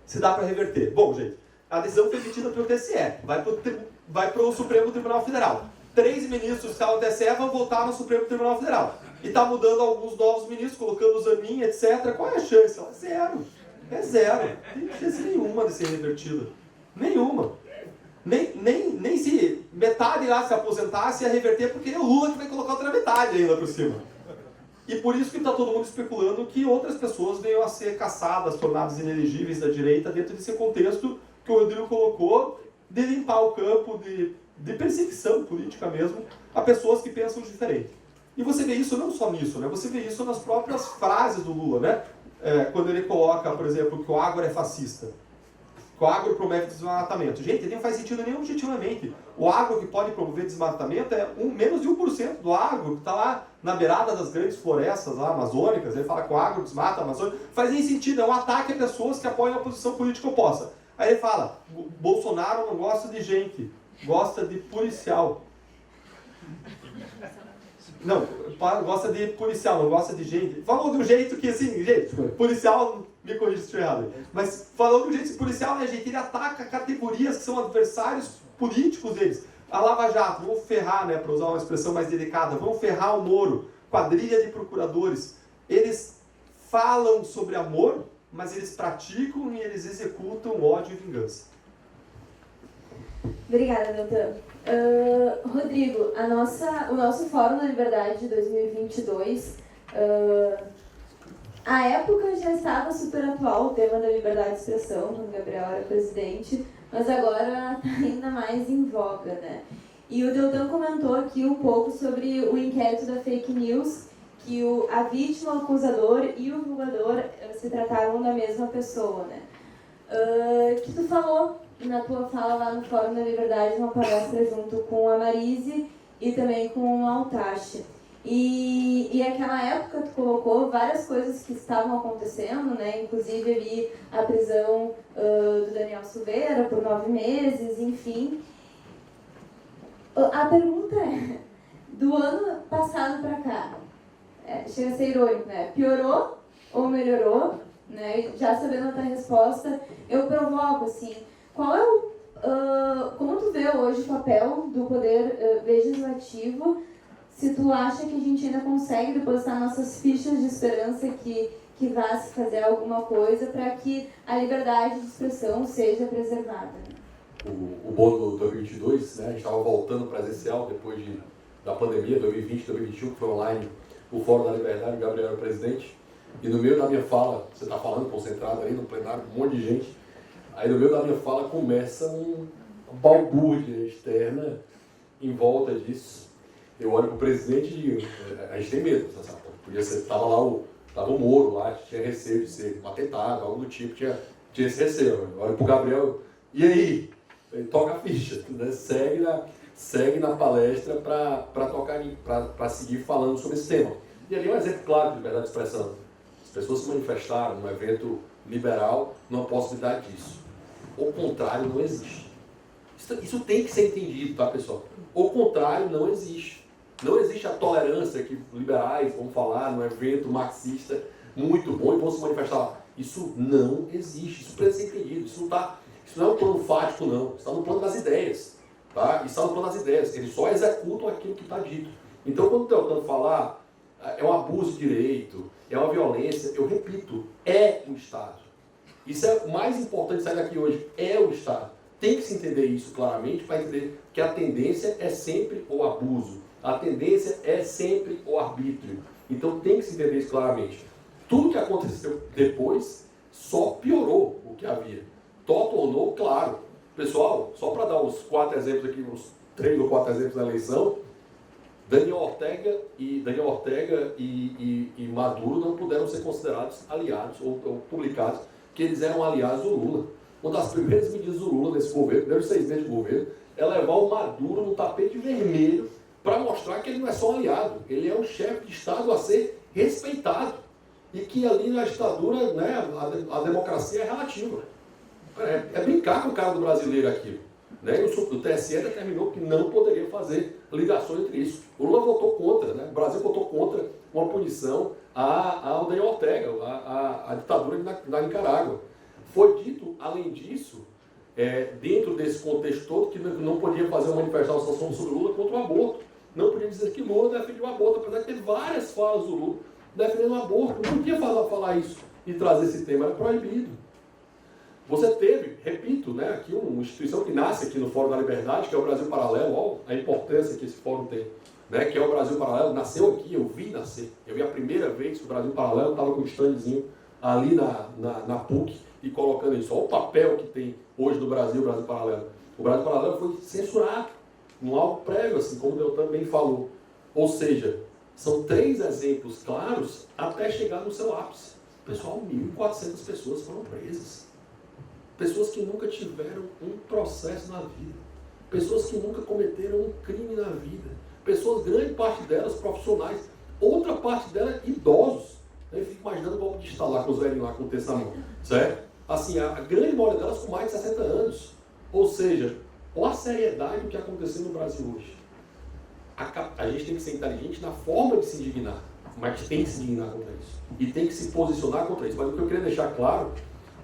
se dá para reverter. Bom, gente, a decisão foi emitida pelo TSE, vai para o Supremo Tribunal Federal. 3 ministros que estavam no TSE vão voltar no Supremo Tribunal Federal. E está mudando alguns novos ministros, colocando o Zanin, etc. Qual é a chance? Zero. É zero. Não tem chance nenhuma de ser revertida. Nenhuma. Nem se metade lá se aposentasse ia reverter, porque é o Lula que vai colocar outra metade ainda por cima. E por isso que está todo mundo especulando que outras pessoas venham a ser caçadas, tornadas inelegíveis da direita, dentro desse contexto que o Rodrigo colocou, de limpar o campo de perseguição política mesmo, a pessoas que pensam diferente. E você vê isso não só nisso, né? Você vê isso nas próprias frases do Lula, né? Quando ele coloca, por exemplo, que o agro é fascista, que o agro promove desmatamento. Gente, não faz sentido nenhum objetivamente. O agro que pode promover desmatamento é menos de 1% do agro, que está lá na beirada das grandes florestas lá, amazônicas. Ele fala que o agro desmata a Amazônia. Faz nem sentido, é um ataque a pessoas que apoiam a posição política oposta. Aí ele fala, Bolsonaro não gosta de gente, gosta de policial. Não, gosta de policial, não gosta de gente. Falou de um jeito que, assim, gente, policial, me corrija se estiver errado, mas falou de um jeito que policial, né, gente, ele ataca categorias que são adversários políticos deles. A Lava Jato, vamos ferrar, né, para usar uma expressão mais delicada, vamos ferrar o Moro, quadrilha de procuradores. Eles falam sobre amor, mas eles praticam e eles executam ódio e vingança. Obrigada, Deltan. Rodrigo, o nosso Fórum da Liberdade de 2022, a época já estava super atual, o tema da liberdade de expressão, quando o Gabriel era presidente, mas agora está ainda mais em voga, né? E o Deltan comentou aqui um pouco sobre o inquérito da fake news, que a vítima, o acusador e o julgador se tratavam da mesma pessoa, né? Que tu falou na tua fala lá no Fórum da Liberdade, uma palestra junto com a Marise e também com o Altache. E naquela época tu colocou várias coisas que estavam acontecendo, né? Inclusive ali a prisão do Daniel Silveira por 9 meses, enfim. A pergunta é, do ano passado para cá, chega a ser irônico, né? Piorou ou melhorou? Né? Já sabendo a tua resposta, eu provoco assim, qual é como tu vê hoje o papel do poder legislativo, se tu acha que a gente ainda consegue depositar nossas fichas de esperança que vá se fazer alguma coisa para que a liberdade de expressão seja preservada? O bom do 2022, né, a gente estava voltando presencial depois da pandemia, 2020, 2021, que foi online, o Fórum da Liberdade, o Gabriel era presidente, e no meio da minha fala, você está falando concentrado aí no plenário, um monte de gente, aí no meio da minha fala começa uma balbúrdia externa em volta disso. Eu olho para o presidente e digo, a gente tem medo, sabe? Podia ser, estava o Moro lá, tinha receio de ser um atentado, algo do tipo, tinha esse receio. Eu olho para o Gabriel, e aí? Ele toca a ficha, né? segue na palestra para seguir falando sobre esse tema. E ali é um exemplo claro de liberdade de expressão. As pessoas se manifestaram num evento liberal numa possibilidade disso. O contrário não existe. Isso tem que ser entendido, tá, pessoal? O contrário não existe. Não existe a tolerância que liberais vão falar num evento marxista muito bom e vão se manifestar. Isso não existe. Isso precisa ser entendido. Isso não é um plano fático, não. Isso está no plano das ideias. tá? E está no plano das ideias, eles só executam aquilo que está dito. Então, quando o Deltan falar, é um abuso de direito, é uma violência, eu repito, é o Estado. Isso é o mais importante sair daqui hoje, é o Estado. Tem que se entender isso claramente para entender que a tendência é sempre o abuso, a tendência é sempre o arbítrio. Então tem que se entender isso claramente. Tudo que aconteceu depois só piorou o que havia. Só tornou claro. Pessoal, só para dar uns 4 exemplos aqui, uns 3 ou 4 exemplos da eleição, Daniel Ortega e Maduro não puderam ser considerados aliados ou publicados que eles eram aliados do Lula. Uma das primeiras medidas do Lula nesse governo, desde 6 meses de governo, é levar o Maduro no tapete vermelho para mostrar que ele não é só um aliado, ele é um chefe de Estado a ser respeitado. E que ali na ditadura, né, a democracia é relativa. É brincar com o cara do brasileiro aqui. Né? E o TSE determinou que não poderia fazer ligações entre isso. O Lula votou contra, né? O Brasil votou contra uma punição ao Daniel Ortega, a ditadura na Nicarágua. Foi dito, além disso, dentro desse contexto todo, que não podia fazer uma manifestação sobre Lula contra o aborto. Não podia dizer que Lula defendia o aborto, apesar de ter várias falas do Lula defendendo o aborto. Não podia falar isso e trazer esse tema, era proibido. Você teve, repito, né, aqui uma instituição que nasce aqui no Fórum da Liberdade, que é o Brasil Paralelo, olha a importância que esse fórum tem, né, que é o Brasil Paralelo, nasceu aqui, eu vi nascer. Eu vi a primeira vez que o Brasil Paralelo estava com um standzinho ali na PUC e colocando isso. Olha o papel que tem hoje no Brasil, o Brasil Paralelo. O Brasil Paralelo foi censurado, um algo prévio, assim como o Deltan bem falou. Ou seja, são 3 exemplos claros até chegar no seu ápice. Pessoal, 1.400 pessoas foram presas. Pessoas que nunca tiveram um processo na vida. Pessoas que nunca cometeram um crime na vida. Pessoas, grande parte delas, profissionais. Outra parte delas, idosos. Eu fico imaginando o golpe de estar lá com os velhinhos lá com o texto na mão. Certo? Assim, a grande maioria delas com mais de 60 anos. Ou seja, olha a seriedade do que aconteceu no Brasil hoje. A gente tem que ser inteligente na forma de se indignar. Mas tem que se indignar contra isso. E tem que se posicionar contra isso. Mas o que eu queria deixar claro,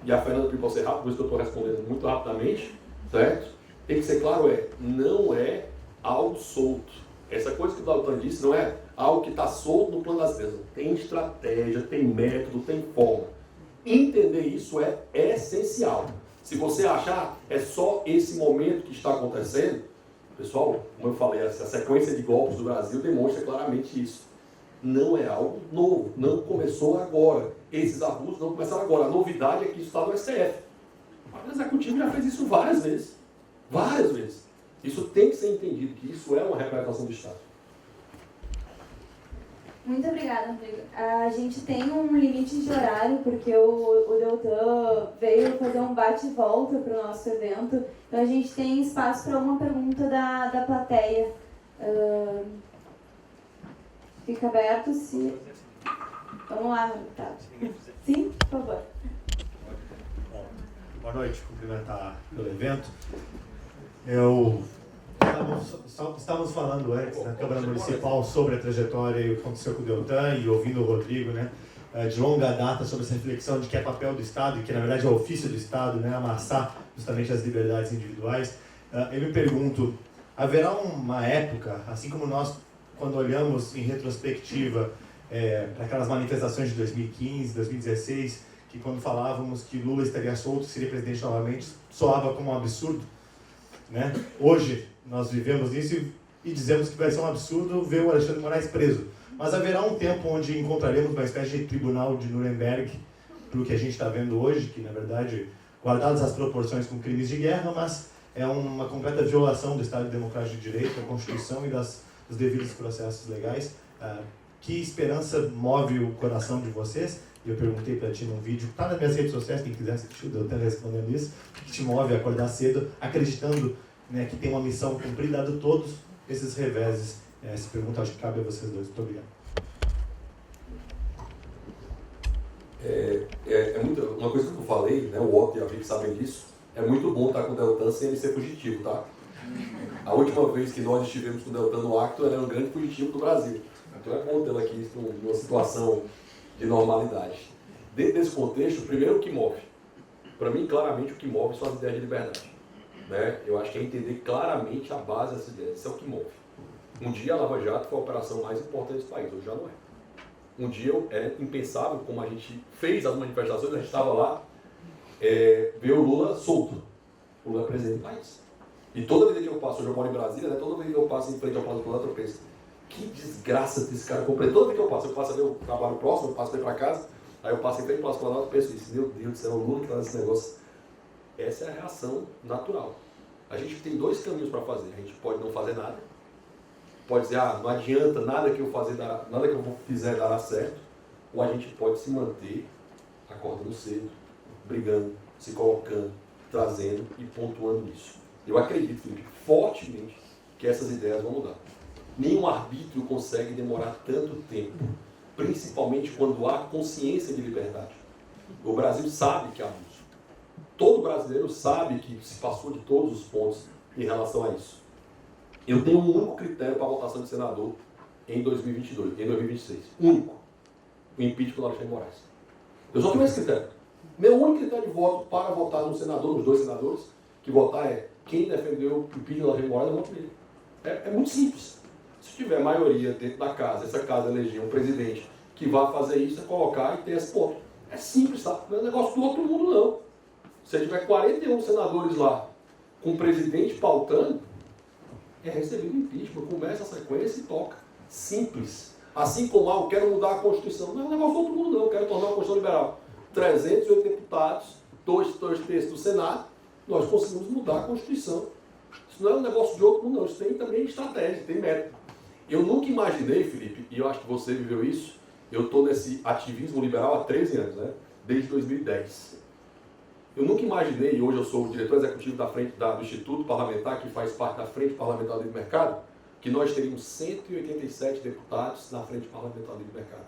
e a Fernanda pediu para ser rápido, por isso que eu estou respondendo muito rapidamente, certo? Tem que ser claro, não é algo solto. Essa coisa que o Deltan disse não é algo que está solto no plano das ideias. Tem estratégia, tem método, tem forma. Entender isso é essencial. Se você achar é só esse momento que está acontecendo, pessoal, como eu falei, a sequência de golpes do Brasil demonstra claramente isso. Não é algo novo, não começou agora. Esses abusos não começaram agora. A novidade é que isso está no STF. O Executivo já fez isso várias vezes. Várias vezes. Isso tem que ser entendido, que isso é uma representação do Estado. Muito obrigada, Rodrigo. A gente tem um limite de horário, porque o Deltan veio fazer um bate e volta para o nosso evento. Então a gente tem espaço para uma pergunta da plateia. Fica aberto se... Vamos lá, tá. Sim, por favor. Boa noite, cumprimentar pelo evento. Estávamos falando antes na Câmara Municipal sobre a trajetória e o que aconteceu com o Deltan e ouvindo o Rodrigo, né, de longa data sobre essa reflexão de que é papel do Estado e que na verdade é ofício do Estado, né, amassar justamente as liberdades individuais. Eu me pergunto, haverá uma época, assim como nós, quando olhamos em retrospectiva para aquelas manifestações de 2015, 2016, que quando falávamos que Lula estaria solto e seria presidente novamente, soava como um absurdo, né? Hoje nós vivemos isso e dizemos que vai ser um absurdo ver o Alexandre de Moraes preso. Mas haverá um tempo onde encontraremos uma espécie de tribunal de Nuremberg para o que a gente está vendo hoje, que na verdade, guardadas as proporções com crimes de guerra, mas é uma completa violação do Estado Democrático de Direito, da Constituição e dos devidos processos legais. Que esperança move o coração de vocês? Eu perguntei para ti num vídeo, está nas minhas redes sociais, quem quiser assistir, eu estou respondendo isso. O que te move a acordar cedo, acreditando, né, que tem uma missão cumprida, dado todos esses reveses? Essa pergunta acho que cabe a vocês dois. Muito obrigado. Uma coisa que eu falei, né, o Otto e a Vicky sabem disso, é muito bom estar com o Deltan sem ele ser fugitivo, tá? A última vez que nós estivemos com o Deltan no acto, ele era um grande fugitivo do Brasil. Então é bom tê-lo aqui numa situação de normalidade. Dentro desse contexto, primeiro o que move. Para mim, claramente, o que move são as ideias de liberdade. né? Eu acho que é entender claramente a base dessas ideias. Isso é o que move. Um dia a Lava Jato foi a operação mais importante do país, hoje já não é. Um dia é impensável, como a gente fez as manifestações, a gente estava lá, ver o Lula solto. O Lula é presidente do país. E toda vez que eu passo, hoje eu moro em Brasília, né? Toda vez que eu passo em frente ao Palácio do Planalto, eu penso, que desgraça desse cara comprei. Toda vez que eu passo a ver o trabalho próximo, eu passo para ir para casa, aí eu passo em frente ao Palácio do Planalto e penso isso, meu Deus do céu, o Lula que está nesse negócio. Essa é a reação natural. A gente tem dois caminhos para fazer. A gente pode não fazer nada, pode dizer, não adianta, nada que eu fizer dará certo, ou a gente pode se manter acordando cedo, brigando, se colocando, trazendo e pontuando isso. Eu acredito, Felipe, fortemente que essas ideias vão mudar. Nenhum arbítrio consegue demorar tanto tempo, principalmente quando há consciência de liberdade. O Brasil sabe que há abuso. Todo brasileiro sabe que se passou de todos os pontos em relação a isso. Eu tenho um único critério para a votação de senador em 2026. Único. O impeachment do Alexandre de Moraes. Eu só tenho esse critério. Meu único critério de voto para votar no senador, nos dois senadores, que votar é quem defendeu o impeachment do Alexandre de Moraes, eu voto nele. É muito simples. Se tiver maioria dentro da casa, essa casa eleger um presidente que vai fazer isso, é colocar e ter esse ponto. É simples, tá? Não é negócio do outro mundo, não. Se tiver 41 senadores lá com o presidente pautando, é recebido impeachment, começa a sequência e toca. Simples. Assim como, eu quero mudar a Constituição. Não é um negócio do outro mundo, não. Eu quero tornar a Constituição liberal. 308 deputados, 2/3 do Senado, nós conseguimos mudar a Constituição. Isso não é um negócio de outro mundo, não. Isso tem também estratégia, tem método. Eu nunca imaginei, Felipe, e eu acho que você viveu isso, eu estou nesse ativismo liberal há 13 anos, né? Desde 2010. Eu nunca imaginei, e hoje eu sou o diretor executivo da frente do Instituto Parlamentar, que faz parte da Frente Parlamentar do Livre Mercado, que nós teríamos 187 deputados na Frente Parlamentar do Livre Mercado,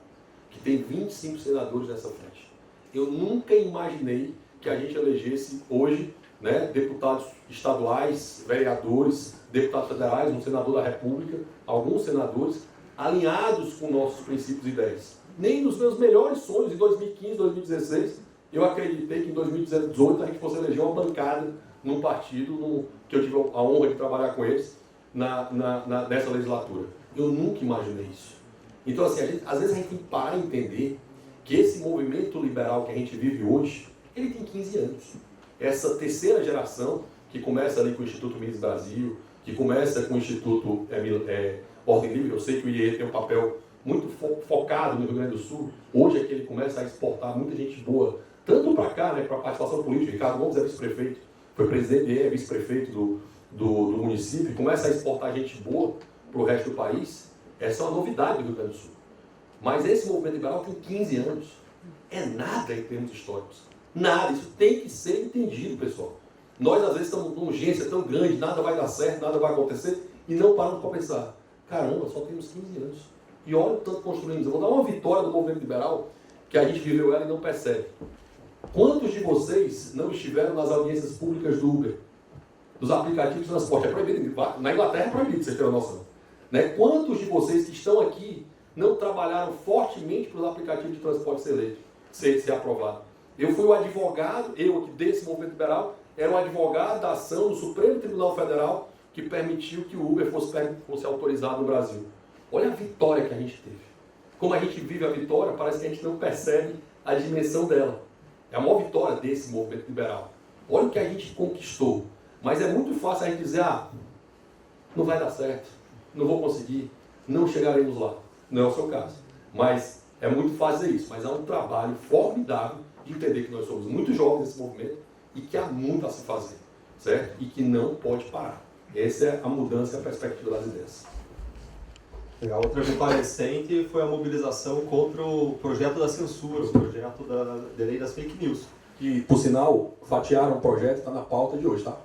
que tem 25 senadores nessa frente. Eu nunca imaginei que a gente elegesse hoje, né, deputados estaduais, vereadores, deputados federais, um senador da República, alguns senadores, alinhados com nossos princípios e ideias. Nem nos meus melhores sonhos, em 2015, 2016, eu acreditei que em 2018 a gente fosse eleger uma bancada num partido que eu tive a honra de trabalhar com eles nessa legislatura. Eu nunca imaginei isso. Então, assim, às vezes a gente tem que parar e entender que esse movimento liberal que a gente vive hoje, ele tem 15 anos. Essa terceira geração, que começa ali com o Instituto Mises Brasil, que começa com o Instituto Ordem Livre, eu sei que o IE tem um papel muito focado no Rio Grande do Sul, hoje é que ele começa a exportar muita gente boa, tanto para cá, né, para a participação política. Ricardo Gomes é vice-prefeito, foi presidente e é vice-prefeito do município, começa a exportar gente boa para o resto do país. Essa é uma novidade do Rio Grande do Sul. Mas esse movimento liberal tem 15 anos. É nada em termos históricos. Nada. Isso tem que ser entendido, pessoal. Nós, às vezes, estamos numa urgência tão grande, nada vai dar certo, nada vai acontecer, e não paramos para pensar. Caramba, só temos 15 anos. E olha o tanto que construímos. Eu vou dar uma vitória do movimento liberal, que a gente viveu ela e não percebe. Quantos de vocês não estiveram nas audiências públicas do Uber? Dos aplicativos de transporte? É proibido. Na Inglaterra é proibido, vocês terem noção. Né? Quantos de vocês que estão aqui não trabalharam fortemente para os aplicativos de transporte ser aprovado? Eu fui o advogado, eu que desse movimento liberal, era o advogado da ação do Supremo Tribunal Federal que permitiu que o Uber fosse autorizado no Brasil. Olha a vitória que a gente teve. Como a gente vive a vitória, parece que a gente não percebe a dimensão dela. É a maior vitória desse movimento liberal. Olha o que a gente conquistou. Mas é muito fácil a gente dizer, não vai dar certo, não vou conseguir, não chegaremos lá. Não é o seu caso. Mas é muito fácil dizer isso. Mas há um trabalho formidável de entender que nós somos muito jovens nesse movimento e que há muito a se fazer, certo? E que não pode parar. Essa é a mudança e a perspectiva das ideias. A outra comparrecente foi a mobilização contra o projeto da censura, o projeto da lei das fake news. Que, por sinal, fatiaram o projeto, está na pauta de hoje, tá?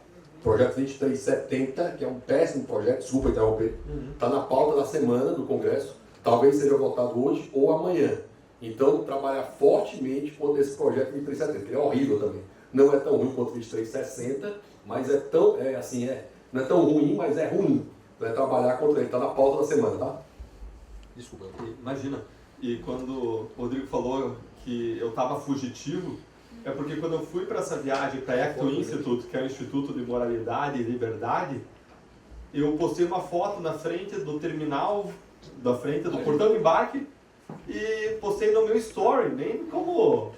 Projeto 2370, que é um péssimo projeto, desculpa interromper, está na pauta da semana do Congresso, talvez seja votado hoje ou amanhã. Então, trabalhar fortemente contra esse projeto 2370, que é horrível também. Não é tão ruim quanto o 2360, mas não é tão ruim, mas é ruim. Vai trabalhar contra ele, está na pauta da semana, tá? Desculpa, imagina. E quando o Rodrigo falou que eu estava fugitivo, é porque quando eu fui para essa viagem para Ecto Institute, que é o Instituto de Moralidade e Liberdade, eu postei uma foto na frente do terminal, da frente do portão de embarque, e postei no meu story, nem como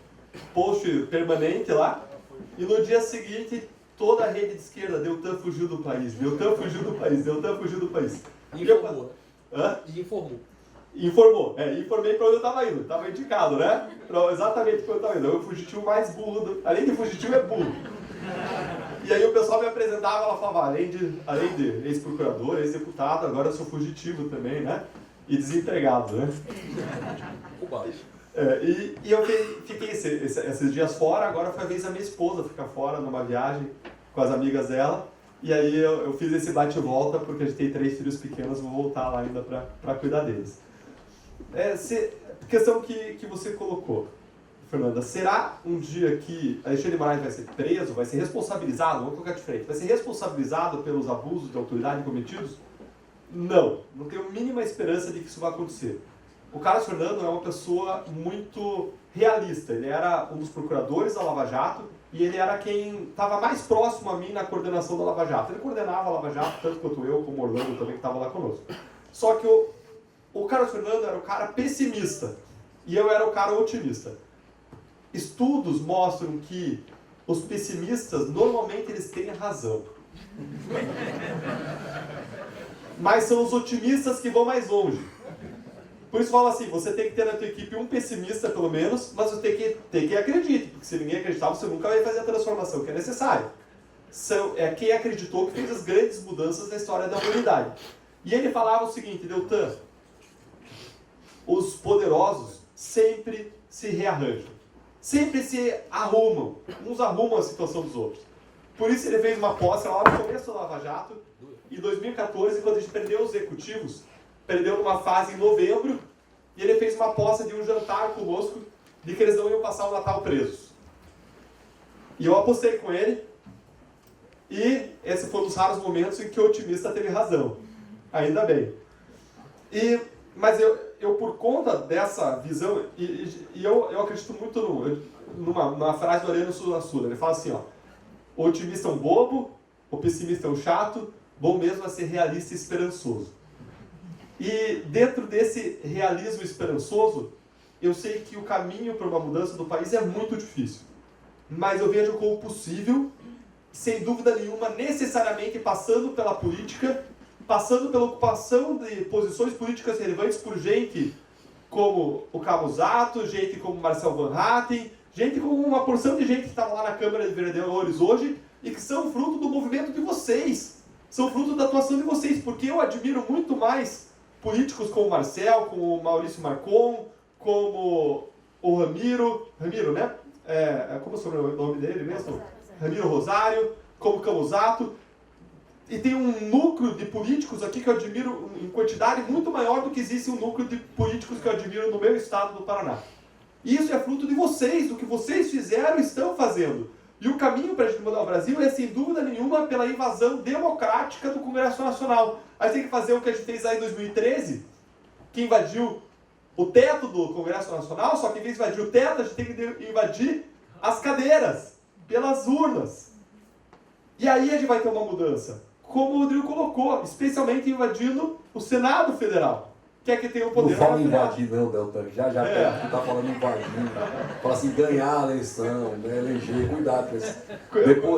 post permanente lá. E no dia seguinte, toda a rede de esquerda, Deltan fugiu do país, Deltan fugiu do país, Deltan fugiu do país. E informou, né? Hã? E informou. Informou, informei para onde eu estava indo, estava indicado, né? Pra exatamente para onde eu estava indo. Eu o fugitivo mais burro, além de fugitivo é burro. E aí o pessoal me apresentava, ela falava, além de ex-procurador, ex-deputado, agora eu sou fugitivo também, né? E desempregado, né? E eu fiquei esses dias fora, agora foi a vez da minha esposa ficar fora numa viagem com as amigas dela. E aí eu fiz esse bate-volta porque a gente tem 3 filhos pequenos, vou voltar lá ainda para cuidar deles. Questão que você colocou, Fernanda, será um dia que Alexandre de Moraes vai ser preso, vai ser responsabilizado, vamos colocar de frente, vai ser responsabilizado pelos abusos de autoridade cometidos? Não tenho a mínima esperança de que isso vai acontecer. O Carlos Fernando é uma pessoa muito realista, ele era um dos procuradores da Lava Jato e ele era quem estava mais próximo a mim na coordenação da Lava Jato. Ele coordenava a Lava Jato, tanto quanto eu, como o Orlando também, que estava lá conosco. Só que o Carlos Fernando era o cara pessimista e eu era o cara otimista. Estudos mostram que os pessimistas, normalmente, eles têm razão. Mas são os otimistas que vão mais longe. Por isso fala assim, você tem que ter na tua equipe um pessimista, pelo menos, mas você tem que acreditar, porque se ninguém acreditar, você nunca vai fazer a transformação que é necessária. É quem acreditou que fez as grandes mudanças na história da humanidade. E ele falava o seguinte, Deltan, os poderosos sempre se rearranjam, sempre se arrumam, uns arrumam a situação dos outros. Por isso ele fez uma posse lá no começo da Lava Jato, em 2014, quando a gente perdeu os executivos, perdeu numa fase em novembro, e ele fez uma posse de um jantar conosco, de que eles não iam passar o Natal presos. E eu apostei com ele, e esse foi um dos raros momentos em que o otimista teve razão. Ainda bem. Mas eu por conta dessa visão, e eu acredito muito numa frase do Ariano Suassuna, ele fala assim, ó, o otimista é um bobo, o pessimista é um chato, bom mesmo é ser realista e esperançoso. E dentro desse realismo esperançoso, eu sei que o caminho para uma mudança do país é muito difícil. Mas eu vejo como possível, sem dúvida nenhuma, necessariamente passando pela política, passando pela ocupação de posições políticas relevantes por gente como o Camusato, gente como Marcel Van Hatten, gente como uma porção de gente que estava lá na Câmara de Vereadores hoje e que são fruto do movimento de vocês, são fruto da atuação de vocês, porque eu admiro muito mais políticos como o Marcel, como o Maurício Marcon, como o Ramiro, né? Como é o nome dele mesmo? Ramiro Rosário, como Camusato. E tem um núcleo de políticos aqui que eu admiro em quantidade muito maior do que existe um núcleo de políticos que eu admiro no meu estado do Paraná. E isso é fruto de vocês, do que vocês fizeram e estão fazendo. E o caminho para a gente mudar o Brasil é, sem dúvida nenhuma, pela invasão democrática do Congresso Nacional. A gente tem que fazer o que a gente fez aí em 2013, que invadiu o teto do Congresso Nacional, só que em vez de invadir o teto, a gente tem que invadir as cadeiras, pelas urnas. E aí a gente vai ter uma mudança. Como o Rodrigo colocou, especialmente invadindo o Senado Federal, que é que tem o poder. Não fala invadir não, Deltan, já tu tá falando invadir. Fala assim, ganhar a eleição, né, eleger, cuidado com isso.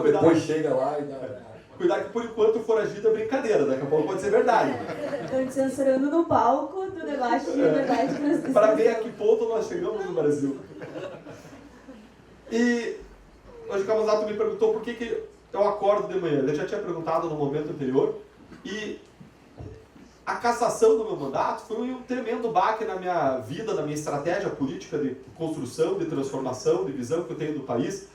Depois chega lá e dá... Cuidado que por enquanto o foragido é brincadeira, daqui a pouco pode ser verdade. Estão te censurando no palco do debate de verdade que nós precisamos. Para ver a que ponto nós chegamos no Brasil. E hoje o Camusato me perguntou por que eu acordo de manhã. Ele já tinha perguntado no momento anterior. E a cassação do meu mandato foi um tremendo baque na minha vida, na minha estratégia política de construção, de transformação, de visão que eu tenho do país.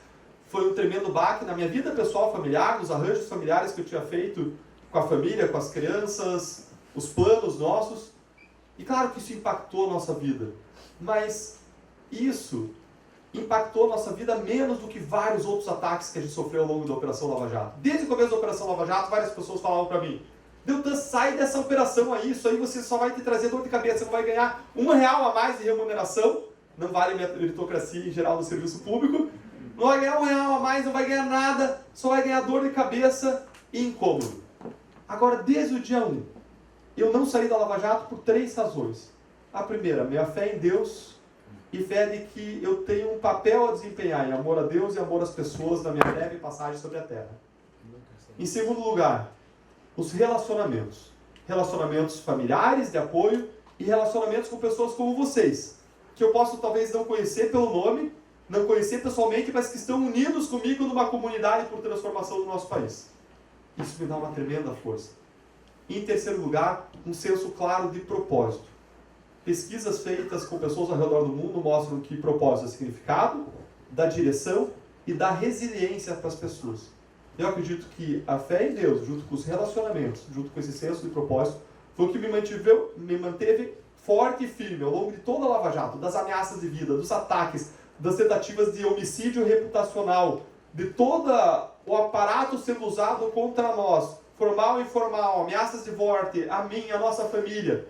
Foi um tremendo baque na minha vida pessoal, familiar, nos arranjos familiares que eu tinha feito com a família, com as crianças, os planos nossos. E claro que isso impactou a nossa vida. Mas isso impactou a nossa vida menos do que vários outros ataques que a gente sofreu ao longo da Operação Lava Jato. Desde o começo da Operação Lava Jato, várias pessoas falavam para mim, Deltan, sai dessa operação aí, isso aí você só vai te trazer dor de cabeça, você não vai ganhar R$1 a mais de remuneração, não vale meritocracia em geral no serviço público, Não vai ganhar R$1 a mais, não vai ganhar nada, só vai ganhar dor de cabeça e incômodo. Agora, desde o dia 1, eu não saí da Lava Jato por 3 razões. A primeira, minha fé em Deus e fé de que eu tenho um papel a desempenhar em amor a Deus e amor às pessoas na minha breve passagem sobre a Terra. Em segundo lugar, os relacionamentos. Relacionamentos familiares, de apoio, e relacionamentos com pessoas como vocês, que eu posso talvez não conhecer pelo nome, não conhecer pessoalmente, mas que estão unidos comigo numa comunidade por transformação do nosso país. Isso me dá uma tremenda força. E, em terceiro lugar, um senso claro de propósito. Pesquisas feitas com pessoas ao redor do mundo mostram que propósito é significado, da direção e da resiliência para as pessoas. Eu acredito que a fé em Deus, junto com os relacionamentos, junto com esse senso de propósito, foi o que me manteve forte e firme ao longo de toda a Lava Jato, das ameaças de vida, dos ataques, das tentativas de homicídio reputacional, de todo o aparato sendo usado contra nós, formal e informal, ameaças de morte, a mim, a nossa família.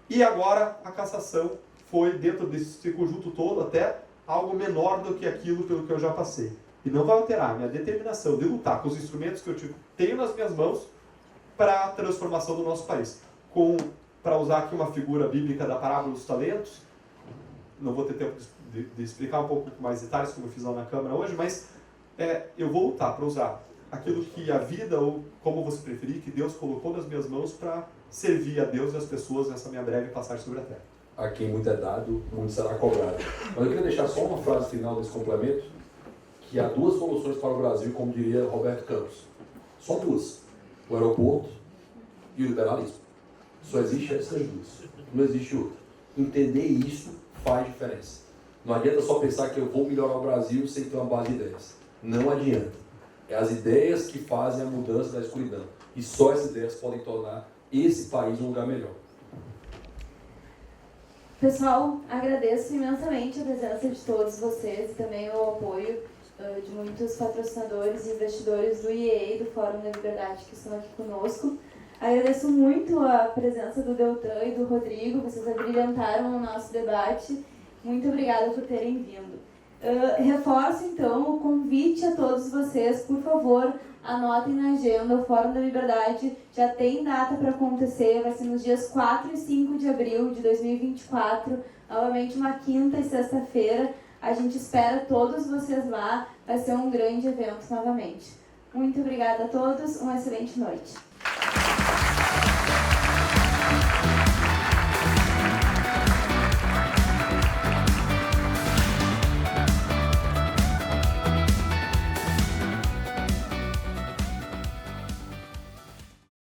E agora a cassação foi, dentro desse conjunto todo, até algo menor do que aquilo pelo que eu já passei. E não vai alterar a minha determinação de lutar com os instrumentos que eu tenho nas minhas mãos para a transformação do nosso país. Para usar aqui uma figura bíblica da parábola dos talentos, não vou ter tempo de explicar um pouco com mais detalhes, como eu fiz lá na Câmara hoje, mas eu vou lutar para usar aquilo que a vida, ou como você preferir, que Deus colocou nas minhas mãos para servir a Deus e as pessoas nessa minha breve passagem sobre a Terra. A quem muito é dado, muito será cobrado. Mas eu queria deixar só uma frase final desse complemento, que há 2 soluções para o Brasil, como diria Roberto Campos. Só 2. O aeroporto e o liberalismo. Só existe essas 2. Não existe outra. Entender isso faz diferença. Não adianta só pensar que eu vou melhorar o Brasil sem ter uma base de ideias. Não adianta. É as ideias que fazem a mudança da escuridão. E só essas ideias podem tornar esse país um lugar melhor. Pessoal, agradeço imensamente a presença de todos vocês e também o apoio de muitos patrocinadores e investidores do IEA, do Fórum da Liberdade, que estão aqui conosco. Agradeço muito a presença do Deltan e do Rodrigo, vocês abrilhantaram o nosso debate. Muito obrigada por terem vindo. Reforço, então, o convite a todos vocês, por favor, anotem na agenda, o Fórum da Liberdade já tem data para acontecer, vai ser nos dias 4 e 5 de abril de 2024, novamente uma quinta e sexta-feira. A gente espera todos vocês lá, vai ser um grande evento novamente. Muito obrigada a todos, uma excelente noite.